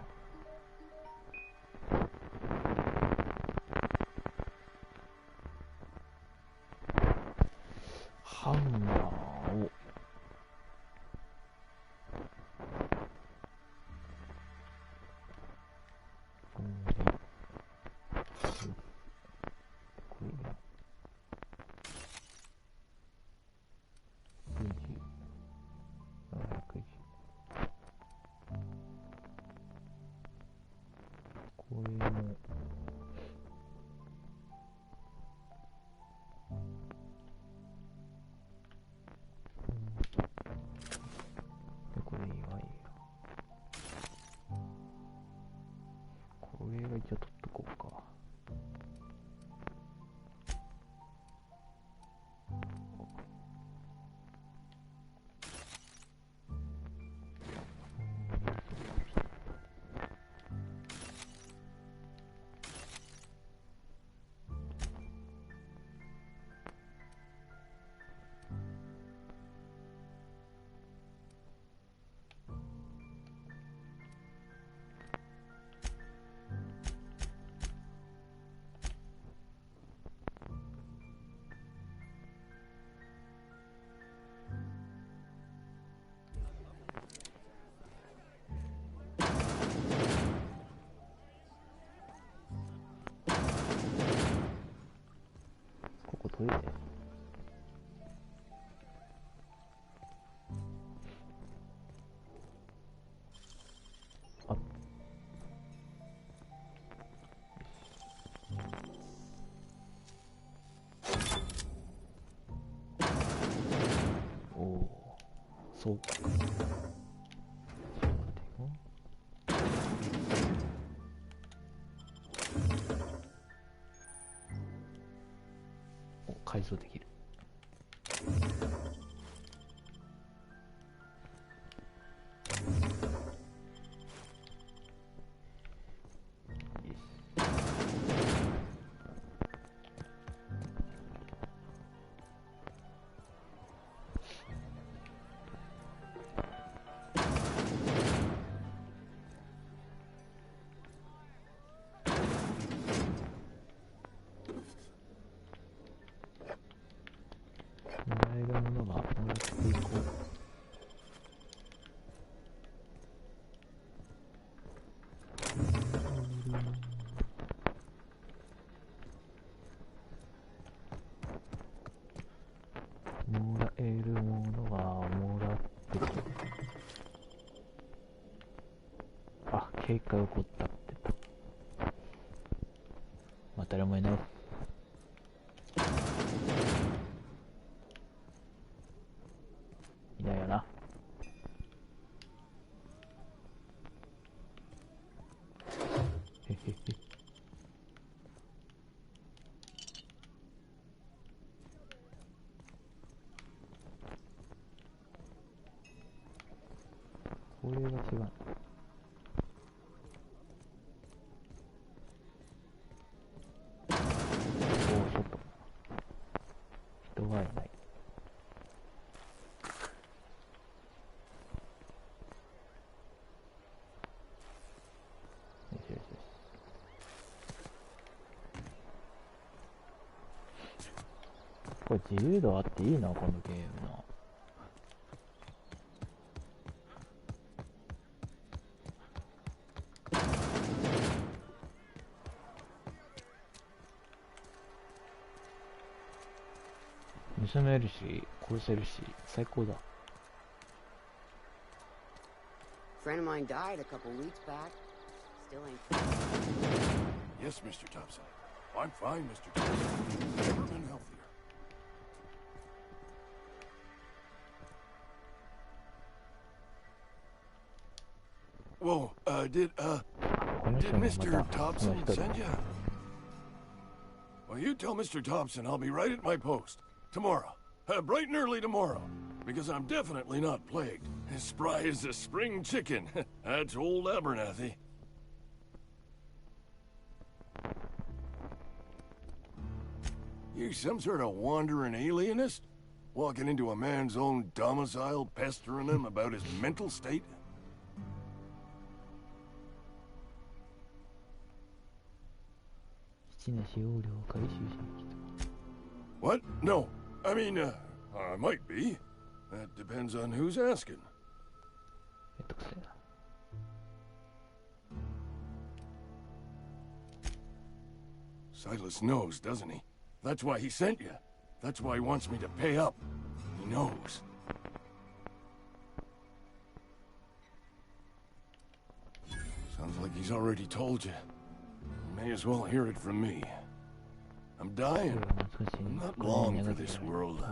そうか。お、改造できる。もらえるものはもらっていこう。もらえるものはもらってこう。あ、警戒起こったってた。まあ、誰もいない。いないよな。へへへ。これが違う。おお、外。人がいない。よしよしよし。これ自由度あっていいな、このゲームな。盗めるし、殺せるし、最高だ。Friend of mine died a couple weeks back. Still ain't. Yes, Mr. Thompson. I'm fine, Mr. Thompson. Never been healthier. Whoa, did Mr. Thompson send you? Well, you tell Mr. Thompson I'll be right at my post. Tomorrow. Bright and early tomorrow. Because I'm definitely not plagued. As spry as a spring chicken. That's old Abernathy. You some sort of wandering alienist? Walking into a man's own domicile, pestering him about his mental state? What? No. I mean, I might be. That depends on who's asking. Silas knows, doesn't he? That's why he sent you. That's why he wants me to pay up. He knows. Sounds like he's already told you. May as well hear it from me. I'm dying. I'm not long for this world.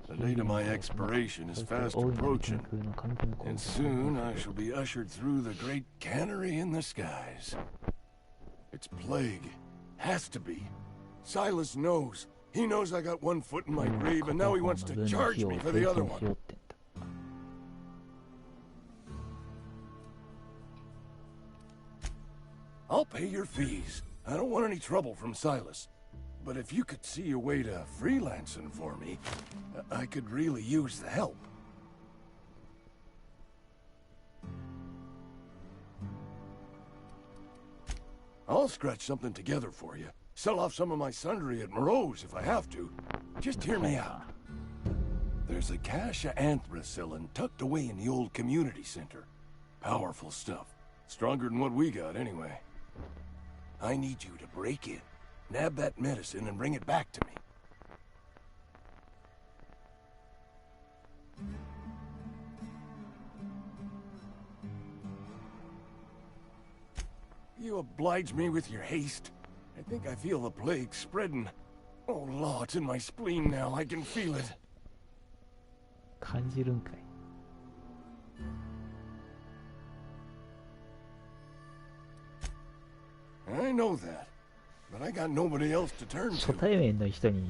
The date of my expiration is fast approaching. And soon I shall be ushered through the great cannery in the skies. It's plague. Has to be. Silas knows. He knows I got one foot in my grave, and now he wants to charge me for the other one. I'll pay your fees. I don't want any trouble from Silas. But if you could see a way to freelancing for me, I could really use the help. I'll scratch something together for you. Sell off some of my sundry at Moreau's if I have to. Just hear me out. There's a cache of anthracillin tucked away in the old community center. Powerful stuff. Stronger than what we got, anyway. I need you to break in, nab that medicine, and bring it back to me. You oblige me with your haste. I think I feel the plague spreading. Oh, Law, it's in my spleen now. I can feel it. 感じるんかい。I know that, but I got nobody else to turn 初 to. 対面の人に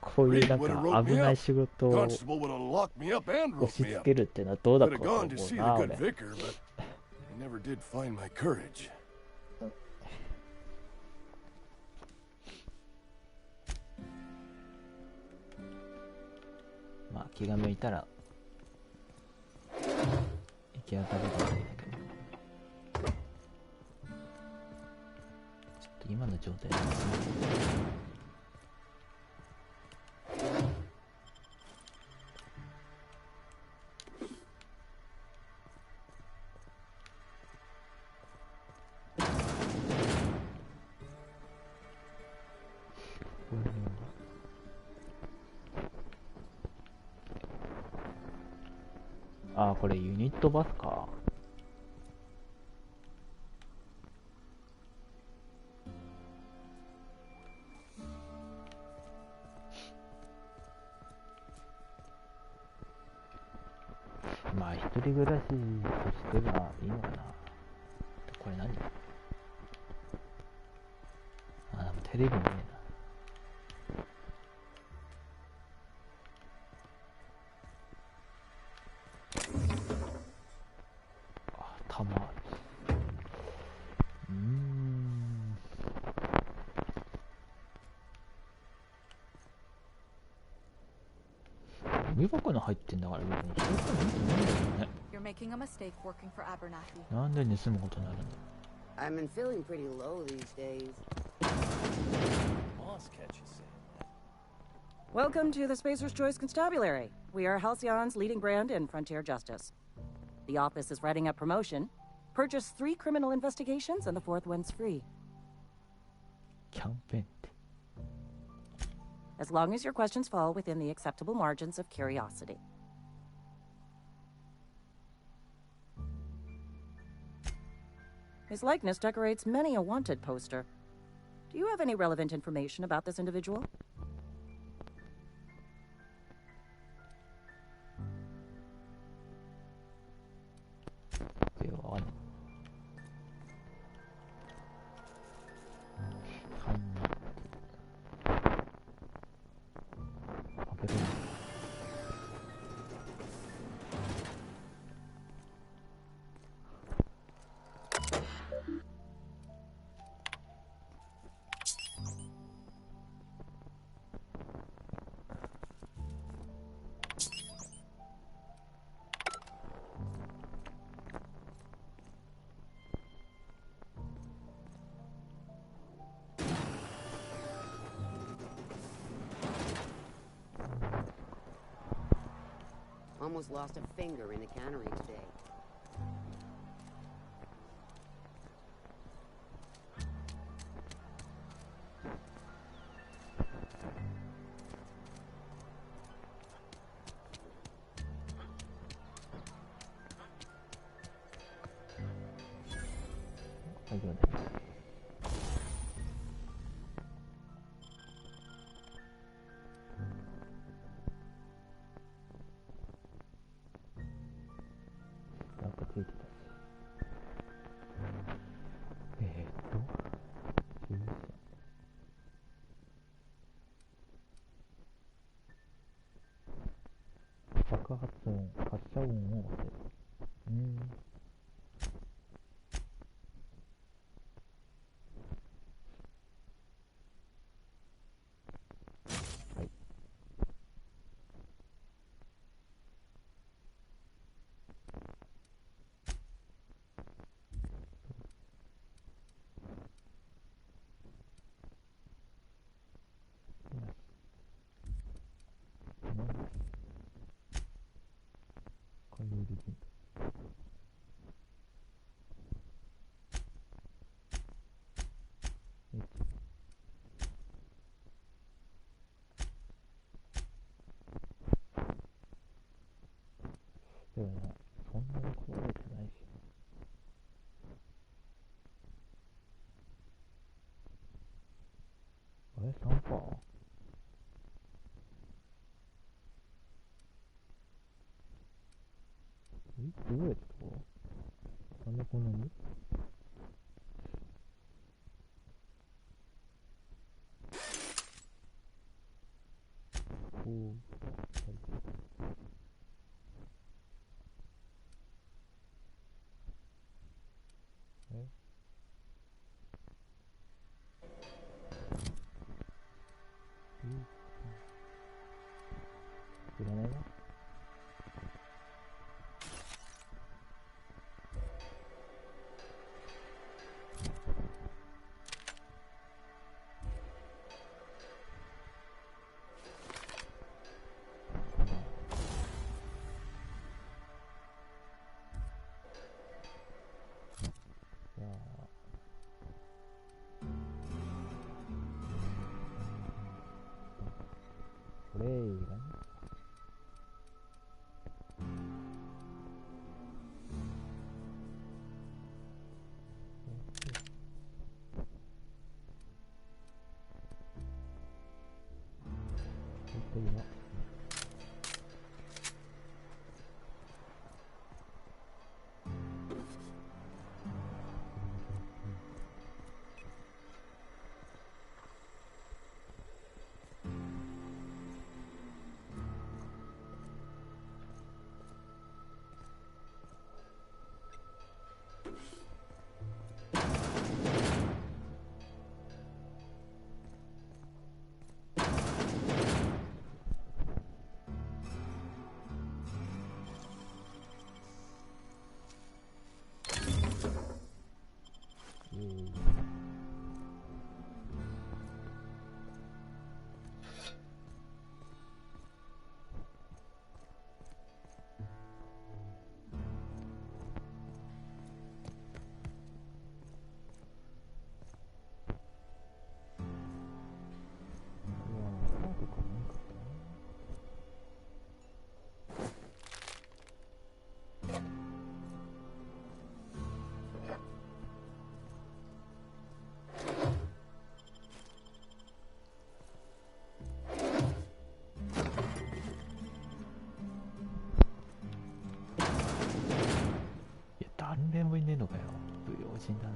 こういうなんか危ない仕事を Constable would have locked me up and 押 roped し me 付 up. けるってのはどうだ Could と have 思 gone to う see な the 俺。 good vicar, but I never did find my courage. まあ気が向いたら行き当たりばかりだけど、ちょっと今の状態ですね。ああ、これユニットバスか。まあ一人暮らしとしてはいいのかな。これ何？あ、でもテレビねえな。弾あるし。ゴミ箱の入ってんだから別に拾ってもいいと思うんだけどね。なんで盗むことになるんだ。I've been feeling pretty low these days. Welcome to the Spacer's Choice Constabulary. We are Halcyon's leading brand in frontier justice. The office is writing up promotion. Purchase 3 criminal investigations and the 4th one's free. キャンペーンって。As long as your questions fall within the acceptable margins of curiosity. His likeness decorates many a wanted poster. Do you have any relevant information about this individual? Almost lost a finger in a cannery today.発射音を押せる。はい。でもね、そんなに壊れてないし。あれ 3%？ どういうこと？こんなにおー、えいらないな。これがね。誰もいねえのかよ。不用心だね。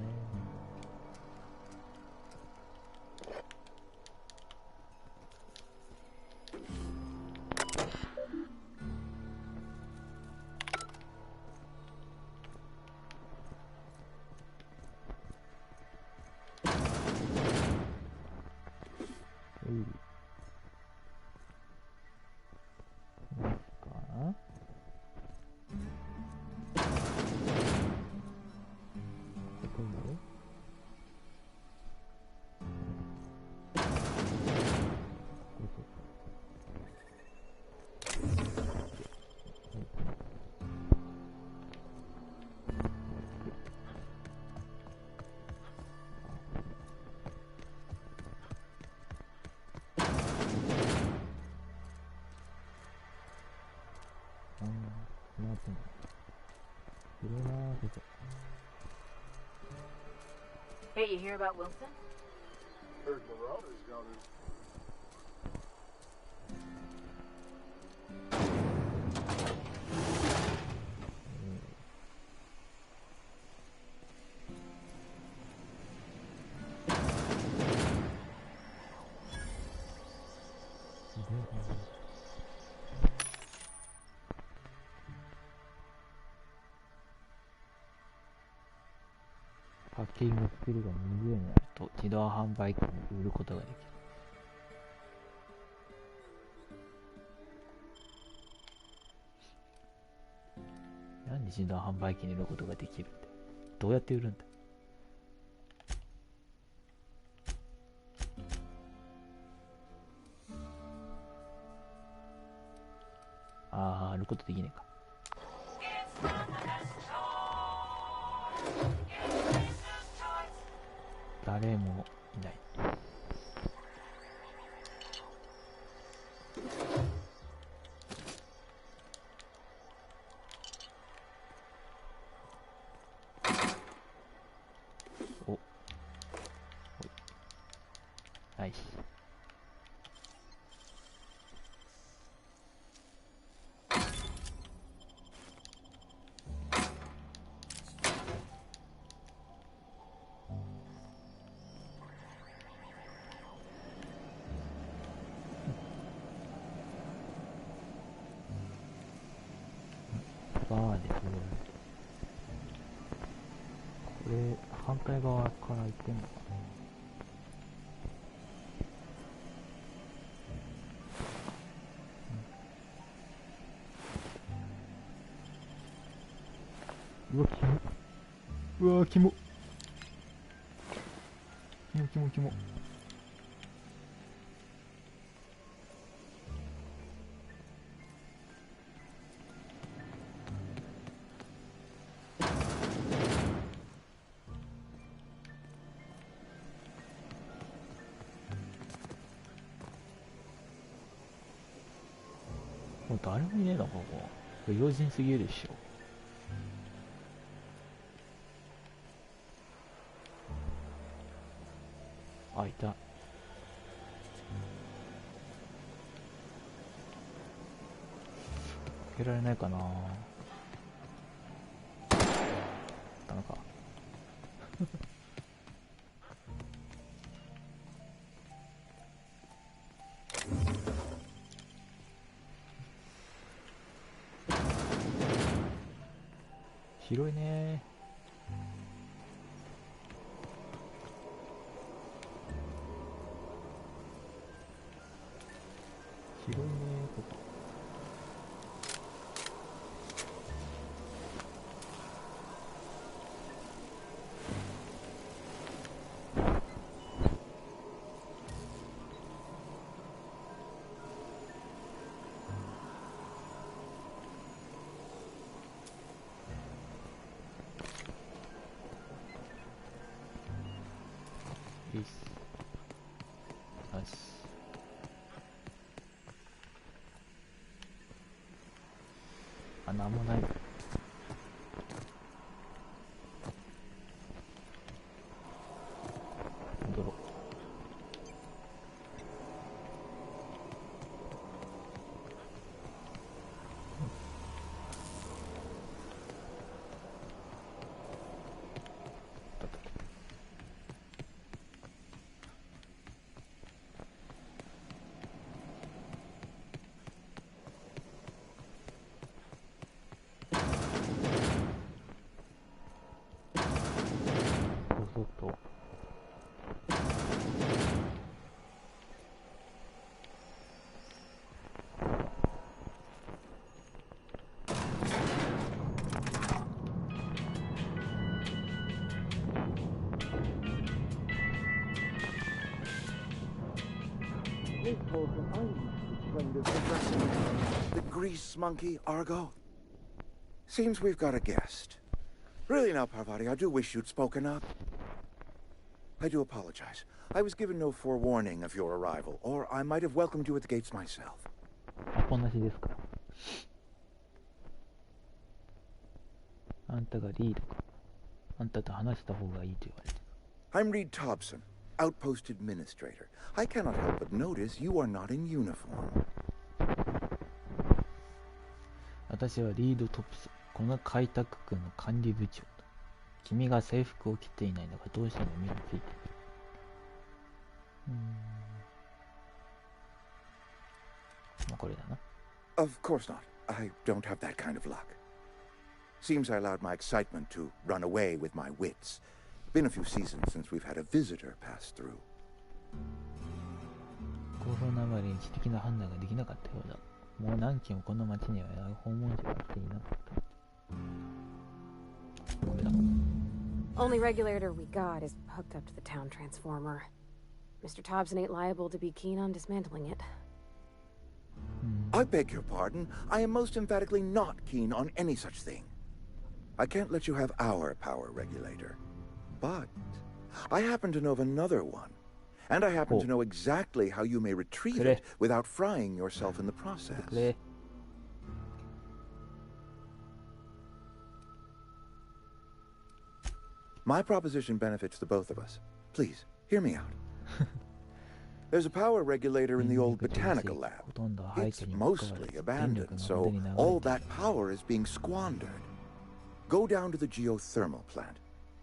Hey, you hear about Wilson? Heard Marauders got her.ハッキングスキルが20になると自動販売機に売ることができる。なんで自動販売機に売ることができるって、どうやって売るんだ。あー、売ることできねえか。誰もいない。お、ナイス。バーで通る。これ反対側から行ってんのかな。うわ、キモ。うわ、キモ。キモ。もう誰もいねえな、ここ。これ用心すぎるでしょ。あ、いた。開けられないかな。ダメか。広いね。広いねここ。よし。よし。あ、なんもない。戻ろう。The grease monkey, Argo? Seems we've got a guest. Really now, Parvati, I do wish you'd spoken up. I do apologize. I was given no forewarning of your arrival, or I might have welcomed you at the gates myself. アポなしですか。あんたがリードか。あんたと話した方がいいと言われて。I'm Reed Thompson, Outpost Administrator. I cannot help but notice you are not in uniform. 私はリードトップス。この開拓区の管理部長だ。君が制服を着ていないのがどうしても目についている。まあこれだな。Of course not. I don't have that kind of luck. Seems I allowed my excitement to run away with my wits. Been a few seasons since we've had a visitor pass through. 興奮のあまり知的な判断ができなかったようだ。もう何件もこの町には訪問者が来ていなかった。これだ。Only regulator we got is hooked up to the town transformer. Mr. Thompson ain't liable to be keen on dismantling it. I beg your pardon. I am most emphatically not keen on any such thing. I can't let you have our power regulator. But I happen to know of another one. And I happen to know exactly how you may retrieve it without frying yourself in the process. My proposition benefits the both of us. Please, hear me out. There's a power regulator in the old botanical lab. It's mostly abandoned, so all that power is being squandered. Go down to the geothermal plant.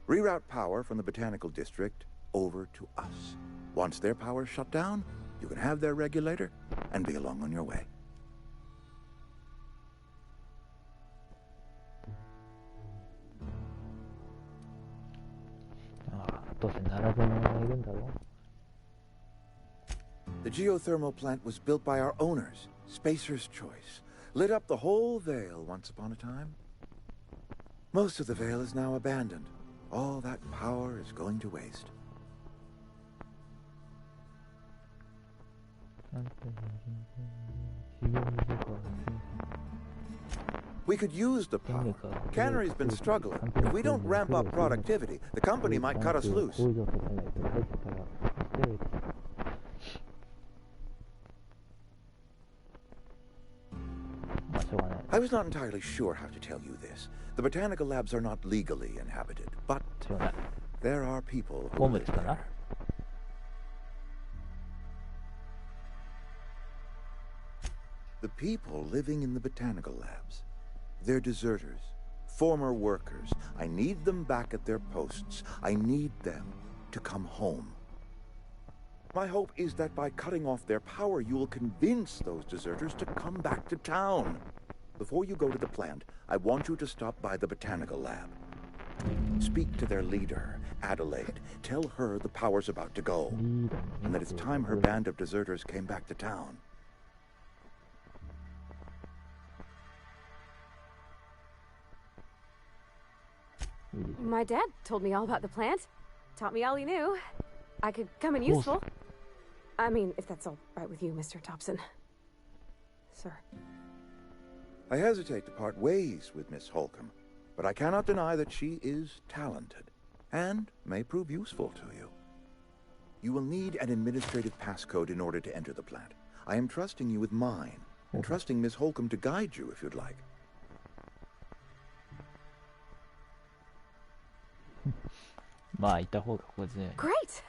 Reroute power from the botanical district over to us. Once their power's shut down, you can have their regulator and be along on your way. どうせならず者がいるんだろう。 The geothermal plant was built by our owners, Spacer's Choice. Lit up the whole Vale once upon a time. Most of the Vale is now abandoned. All that power is going to waste. We could use the power. Cannery's been struggling. If we don't ramp up productivity, the company might cut us loose. I was not entirely sure how to tell you this. The botanical labs are not legally inhabited, but there are people who live there. The people living in the botanical labs. They're deserters, former workers. I need them back at their posts. I need them to come home. My hope is that by cutting off their power, you will convince those deserters to come back to town. Before you go to the plant, I want you to stop by the botanical lab. Speak to their leader, Adelaide. Tell her the power's about to go, and that it's time her band of deserters came back to town. My dad told me all about the plant. Taught me all he knew. I could come in useful. I mean, if that's all right with you, Mr. Thompson. Sir. I hesitate to part ways with Miss Holcomb, but I cannot deny that she is talented, and may prove useful to you. You will need an administrative passcode in order to enter the plant. I am trusting you with mine, and trusting Miss Holcomb to guide you if you'd like. Great!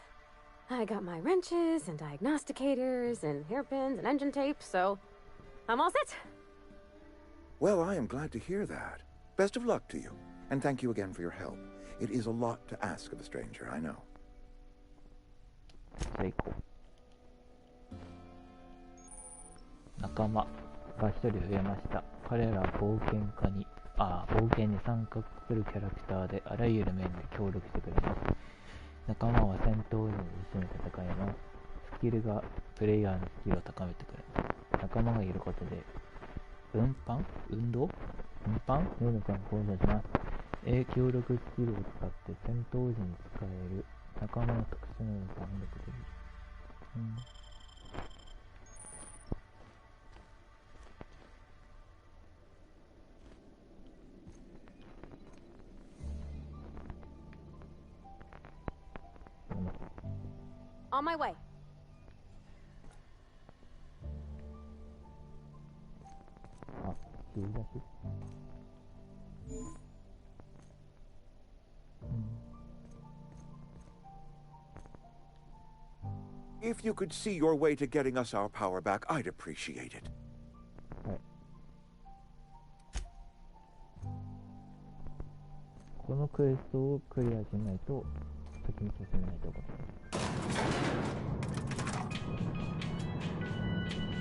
I got my wrenches and diagnosticators and hairpins and engine tape, so I'm all set. Well, I am glad to hear that. Best of luck to you, and thank you again for your help. It is a lot to ask of a stranger, I know. 仲間が一人増えました。彼らは冒険に参加するキャラクターであらゆる面で協力してくれます。仲間は戦闘時に一緒に戦います。スキルがプレイヤーのスキルを高めてくれます。仲間がいることで運搬の能力が向上します。協力スキルを使って戦闘時に使える仲間の特殊能力を反撃できる。On my way. If you could see your way to getting us our power back, I'd appreciate it. このクエストをクリアしないと先に進めないということです。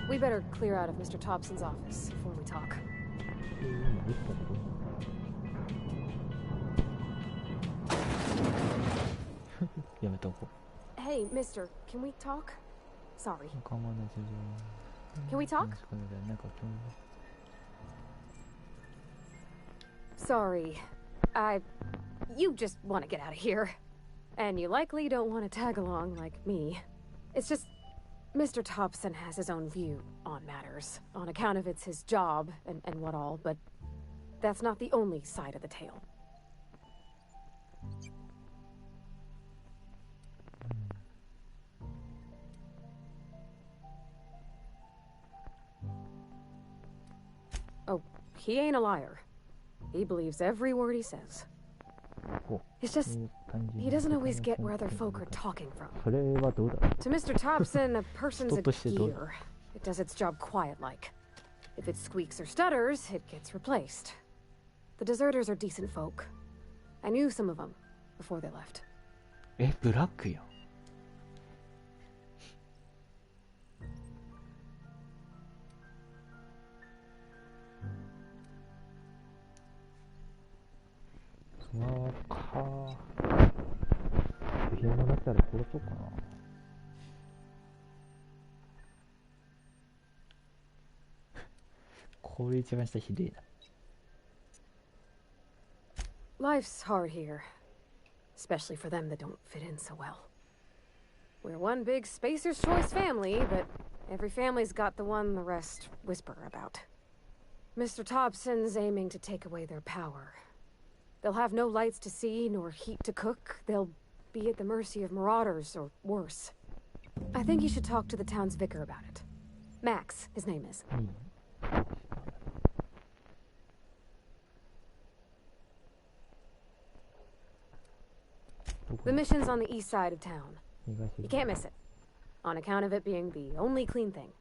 We better clear out of Mr. Thompson's office before we talk. Hey, mister, can we talk? Sorry. Can we talk? Sorry. You just want to get out of here. And you likely don't want to tag along like me. It's just, Mr. Thompson has his own view on matters, on account of it's his job and what all, but that's not the only side of the tale. Oh, he ain't a liar. He believes every word he says. It's just, he doesn't always get where other folk are talking from. To Mr. Thompson, a person's a gear. It does its job quiet-like. If it squeaks or stutters, it gets replaced. The deserters are decent folk. I knew some of them before they left. ブラックよ。そうか。部たら殺そうかな。これ一番下ひでえな。Life's hard here, especially for them that don't fit in so well. We're one big Spacer's Choice family, but every family's got the one the rest whisper about. Mr. Thompson's aiming to take away their power. They'll have no lights to see, nor heat to cook. They'll be at the mercy of marauders, or worse. I think you should talk to the town's vicar about it. Max, his name is. The mission's on the east side of town. You can't miss it, on account of it being the only clean thing.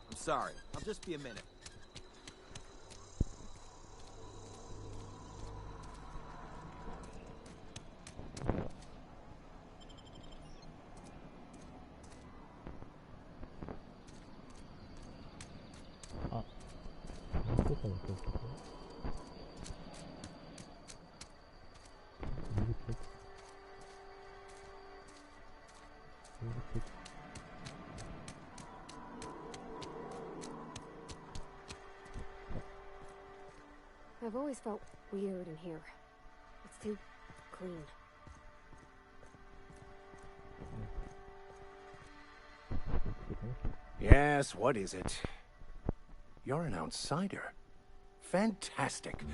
I'm sorry. I'll just be a minute. I've always felt weird in here. It's too clean. Yes, what is it? You're an outsider. Fantastic.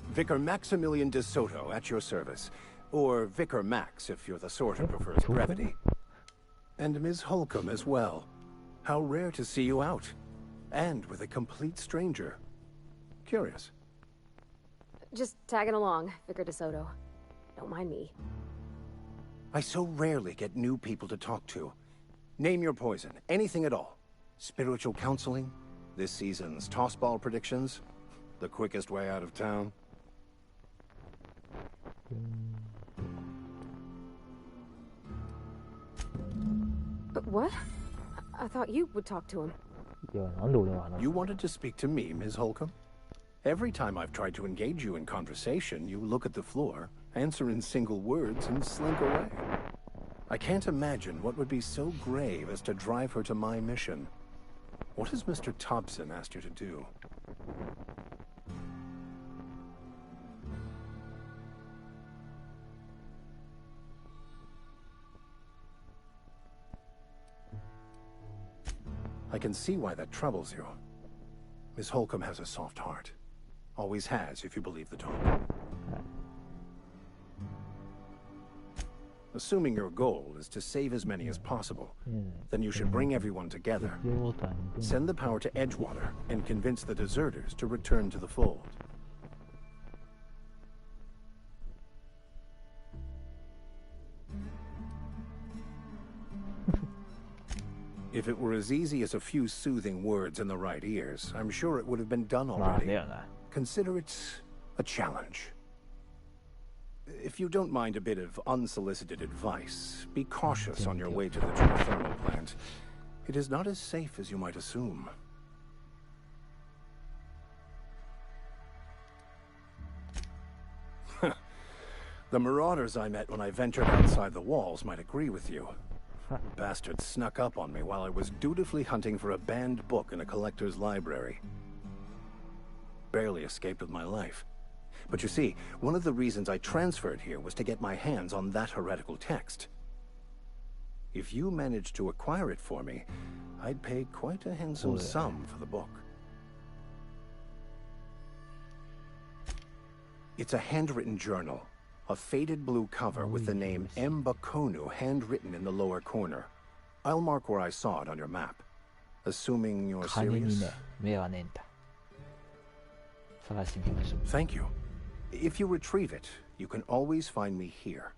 Vicar Maximilian de Soto at your service. Or Vicar Max, if you're the sort who prefers brevity. And Ms. Holcomb as well. How rare to see you out. And with a complete stranger. Curious. Just tagging along, Vicar de Soto. Don't mind me. I so rarely get new people to talk to. Name your poison, anything at all. Spiritual counseling, this season's tossball predictions, the quickest way out of town. But what? I thought you would talk to him. You wanted to speak to me, Ms. Holcomb? Every time I've tried to engage you in conversation, you look at the floor, answer in single words, and slink away. I can't imagine what would be so grave as to drive her to my mission. What has Mr. Thompson asked you to do? I can see why that troubles you. Miss Holcomb has a soft heart. Always has, if you believe the talk. Assuming your goal is to save as many as possible, then you should bring everyone together. Send the power to Edgewater and convince the deserters to return to the fold. If it were as easy as a few soothing words in the right ears, I'm sure it would have been done already. Consider it a challenge. If you don't mind a bit of unsolicited advice, be cautious on your way to the geothermal plant. It is not as safe as you might assume. The marauders I met when I ventured outside the walls might agree with you. Bastards snuck up on me while I was dutifully hunting for a banned book in a collector's library. Barely escaped with my life. But you see, one of the reasons I transferred here was to get my hands on that heretical text. If you managed to acquire it for me, I'd pay quite a handsome sum for the book. It's a handwritten journal. A faded blue cover with the name M. Bakonu handwritten in the lower corner. I'll mark where I saw it on your map. Assuming you're serious. Thank you. If you retrieve it, you can always find me here.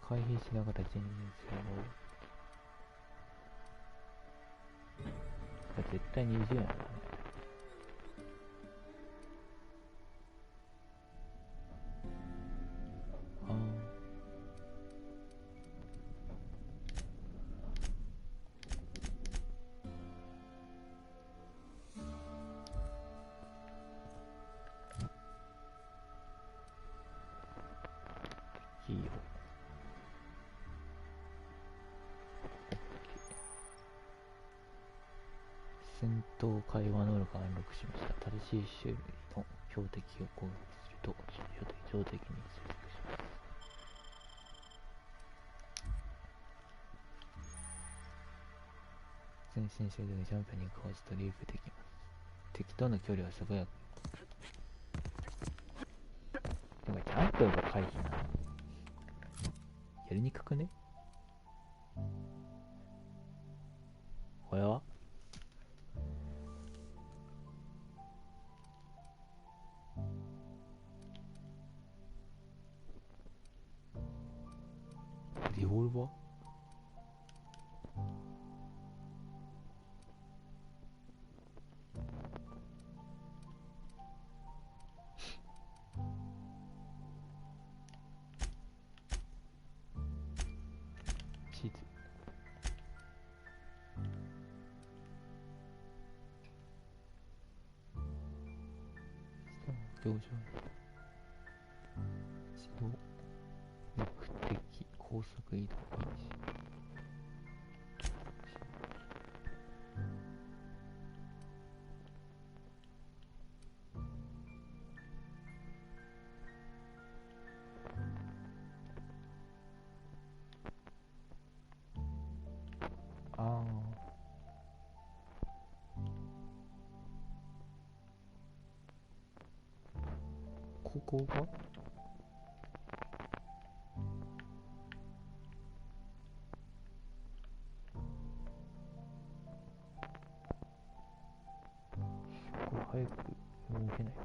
回避しながら人員性を絶対に20円だね。戦闘会話能力をアンロックしました。正しい種類の標的を攻撃すると、その標的に接続します。前進者でジャンプに応じてリープできます。敵との距離は素早く。でもジャンプが回避なの。やりにくくね？これはリボルバー？地図。表情。自動。目的。高速移動。ここがこれ早く動けないのか。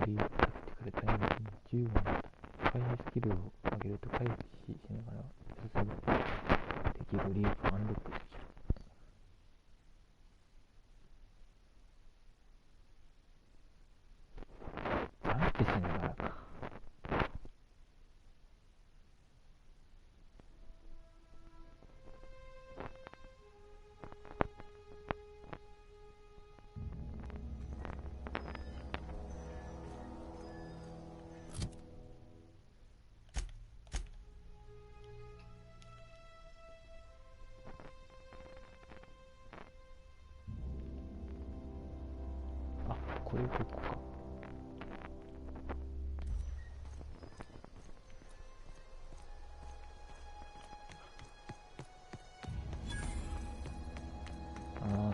リープさせてくれたエンジン10音回避スキルを上げると回避しながら進む敵グリープアンロックできる。ジャンプしながらか。これここか。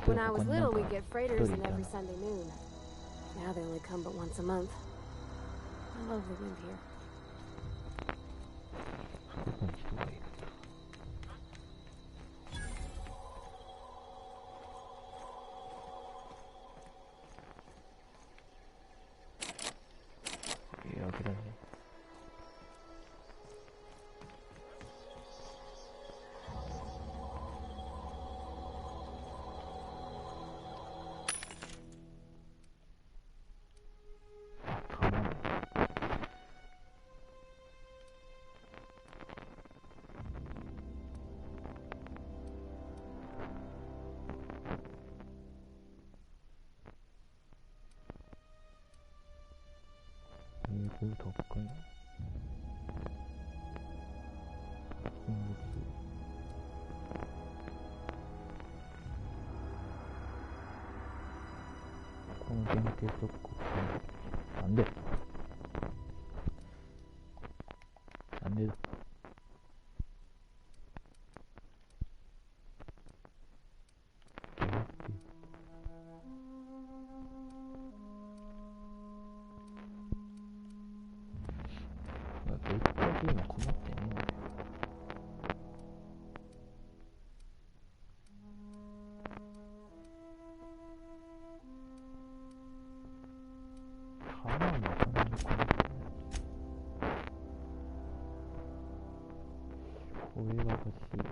When I was little, we'd get freighters in every Sunday noon. Now they only come but once a month. I love the wind here. でどこなんでなんでだ絶対今困ってねえんだよ。花がそんなに困ってない。これが欲しい。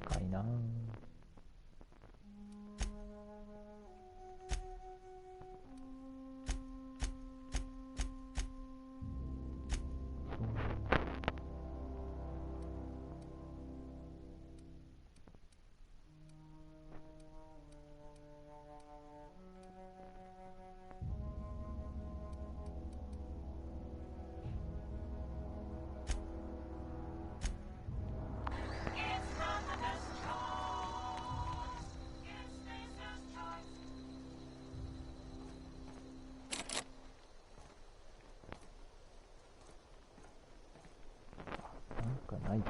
高いなぁ。なんかないぞ。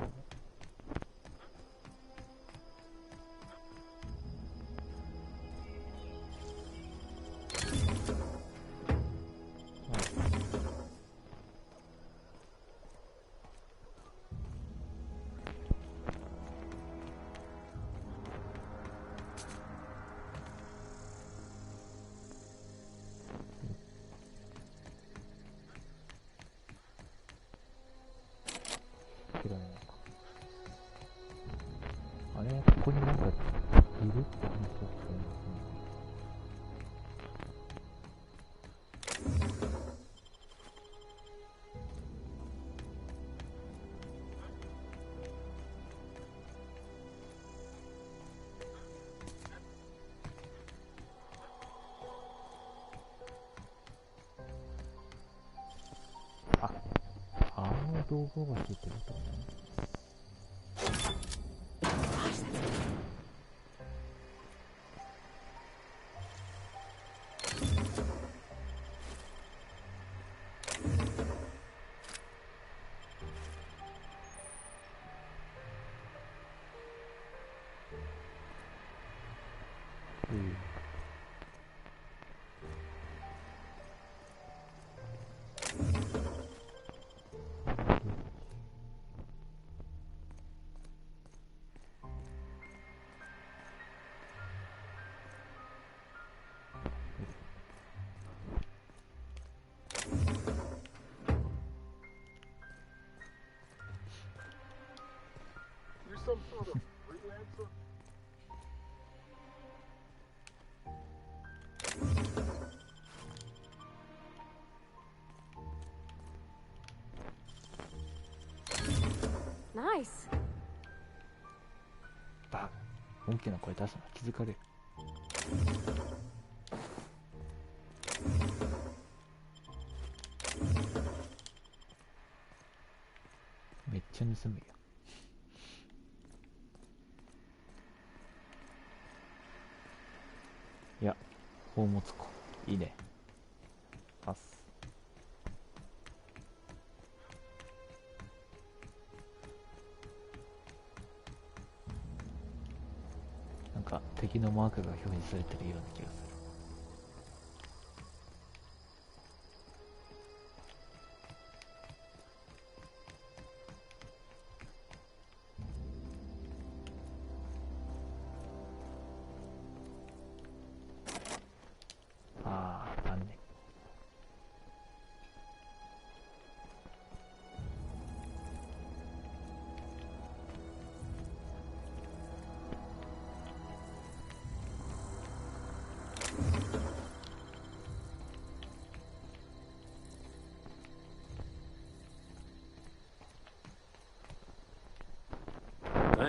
あれ、ここになんかいるって話だったんですね。あの道具がついてるとね。Some sort of freelancer? Nice. バカ、大きな声出すな、気づかれる。めっちゃ盗むよ。いや、宝物庫いいね。パス。なんか敵のマークが表示されてるような気がする。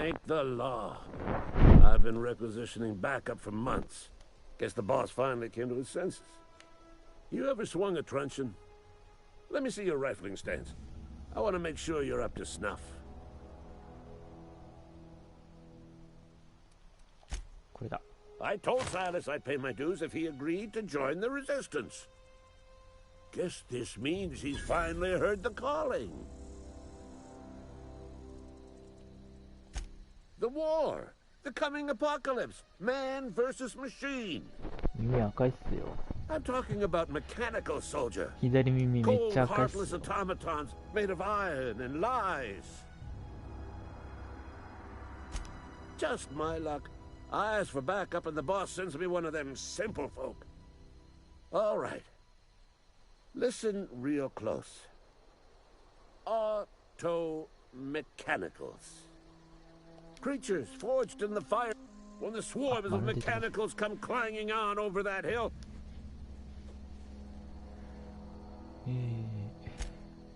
Thank the law. I've been requisitioning backup for months. Guess the boss finally came to his senses. You ever swung a truncheon? Let me see your rifling stance. I want to make sure you're up to snuff. I told Silas I'd pay my dues if he agreed to join the resistance. Guess this means he's finally heard the calling. The war. The coming apocalypse. Man versus machine. I'm talking about mechanical soldier. Cold, heartless automatons made of iron and lies. Just my luck. I ask for backup and the boss sends me one of them simple folk. All right. Listen real close. Auto-mechanicals. Creatures forged in the fire. When the swarms of mechanicals come clanging on over that hill.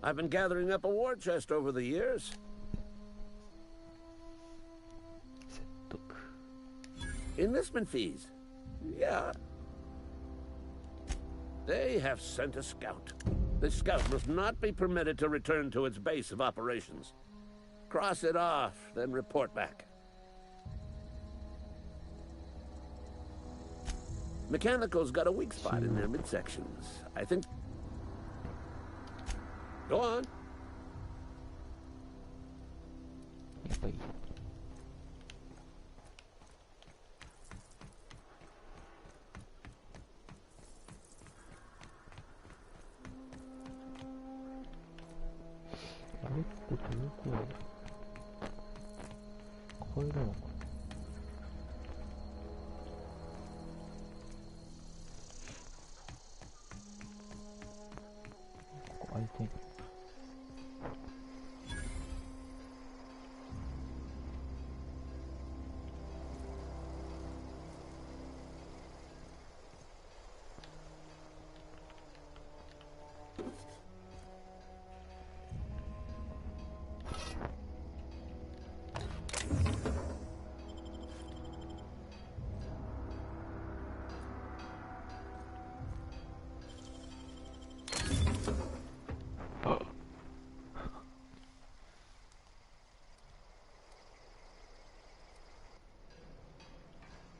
I've been gathering up a war chest over the years. Enlistment fees. Yeah. They have sent a scout. The scout must not be permitted to return to its base of operations. Cross it off, then report back. Mechanicals got a weak spot in their midsections. I think... Go on.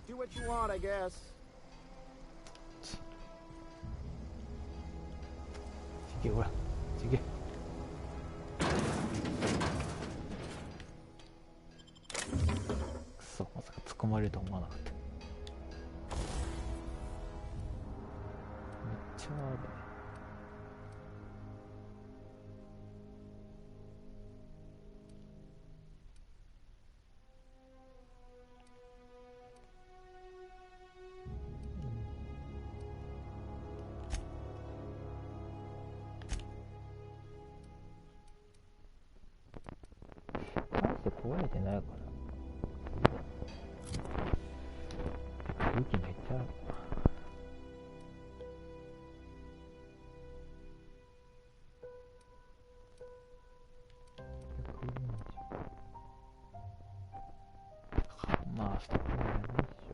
Do what you want, I guess.壊れてないから。武器めっちゃある。まあ、ストップもやばいっしょ。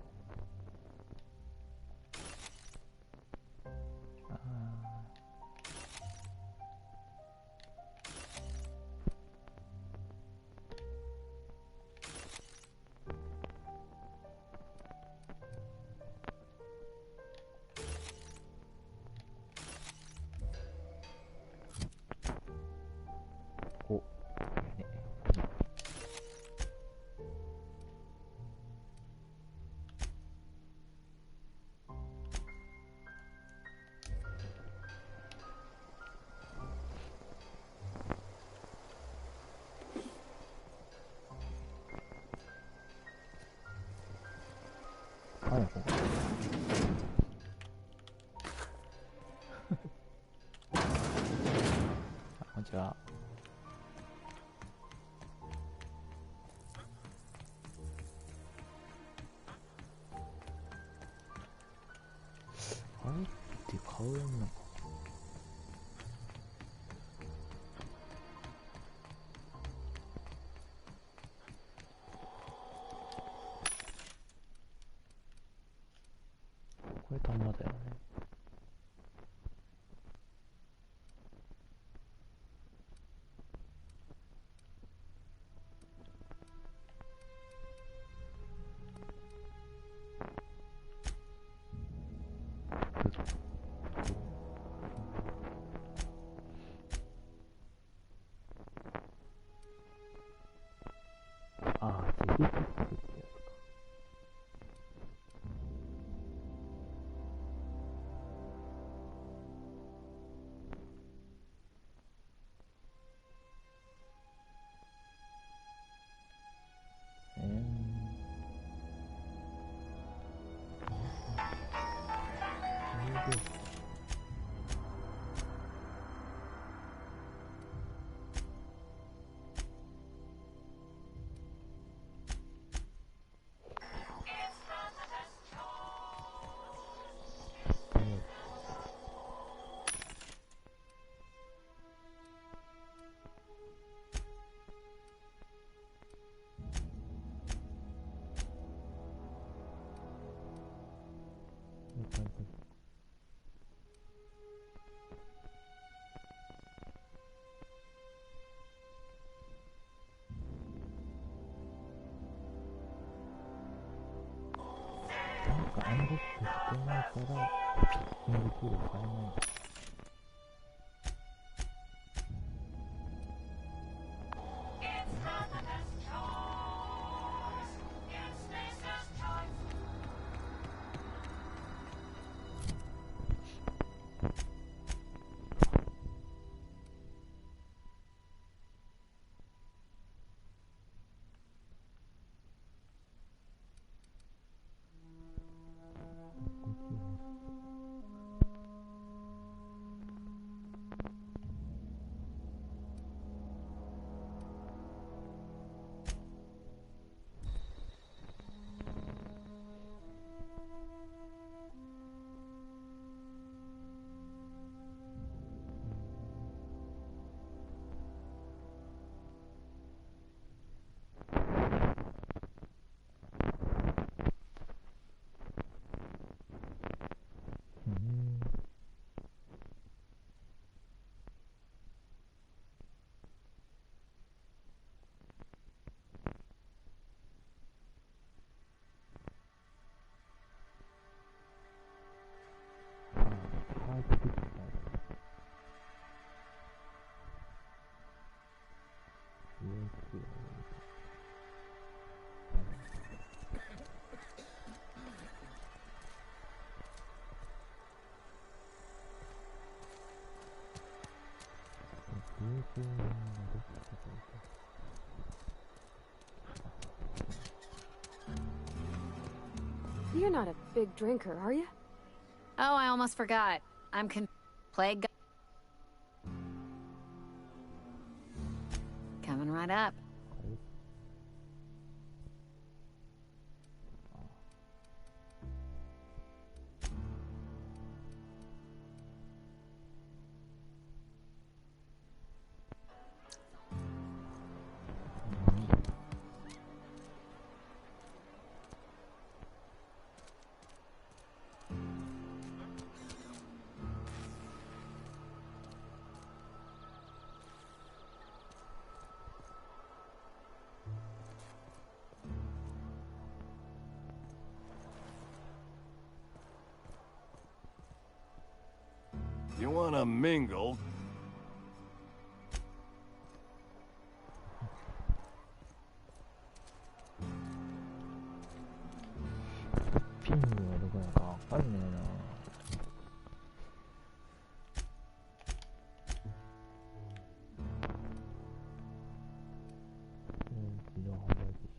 はい、こんにちは。あれって買うのか。給料変えない。You're not a big drinker, are you? Oh, I almost forgot. I'm plague. Coming right up. You wanna mingle? Ping はどこやかわかんねえな。自動販売機。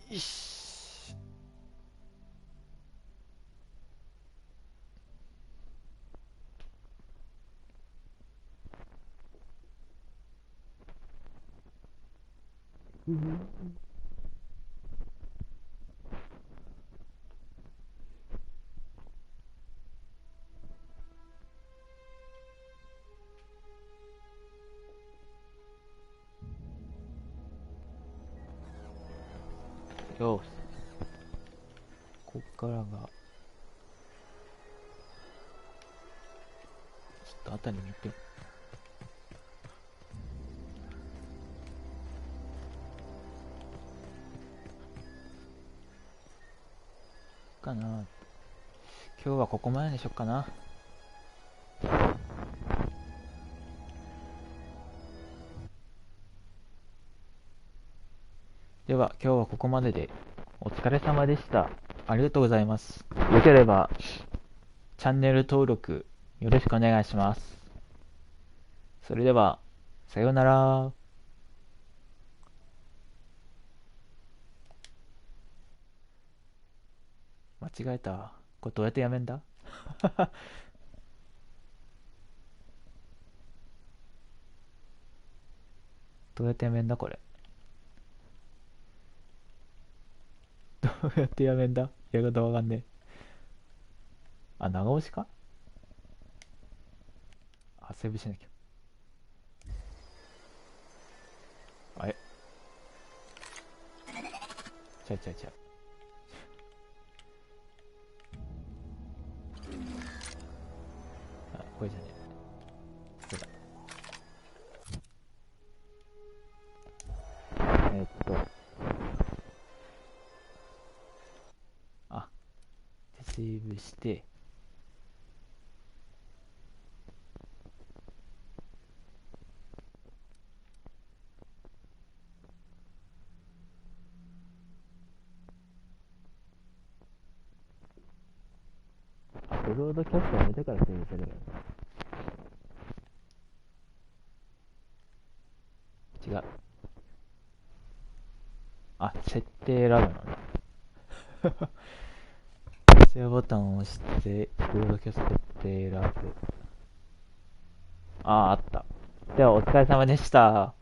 よし。よし。こっからがちょっとあたり見てかな。今日はここまでにしよっかな。では今日はここまででお疲れ様でした。ありがとうございます。よければチャンネル登録よろしくお願いします。それではさようなら。間違えた。これどうやってやめんだどうやってやめんだこれ。どうやってやめんだ。やり方わかんねえ。あ、長押しか。あ、セーブしなきゃ。あれちゃう。あ、これじゃねえ。そうだ。あ、でセーブして、ブロードキャストやめてからセーブするよ。違う。あ、設定選ぶのね。セーブボタンを押して、ブロードキャスト設定選ぶ。あ、あった。ではお疲れ様でした。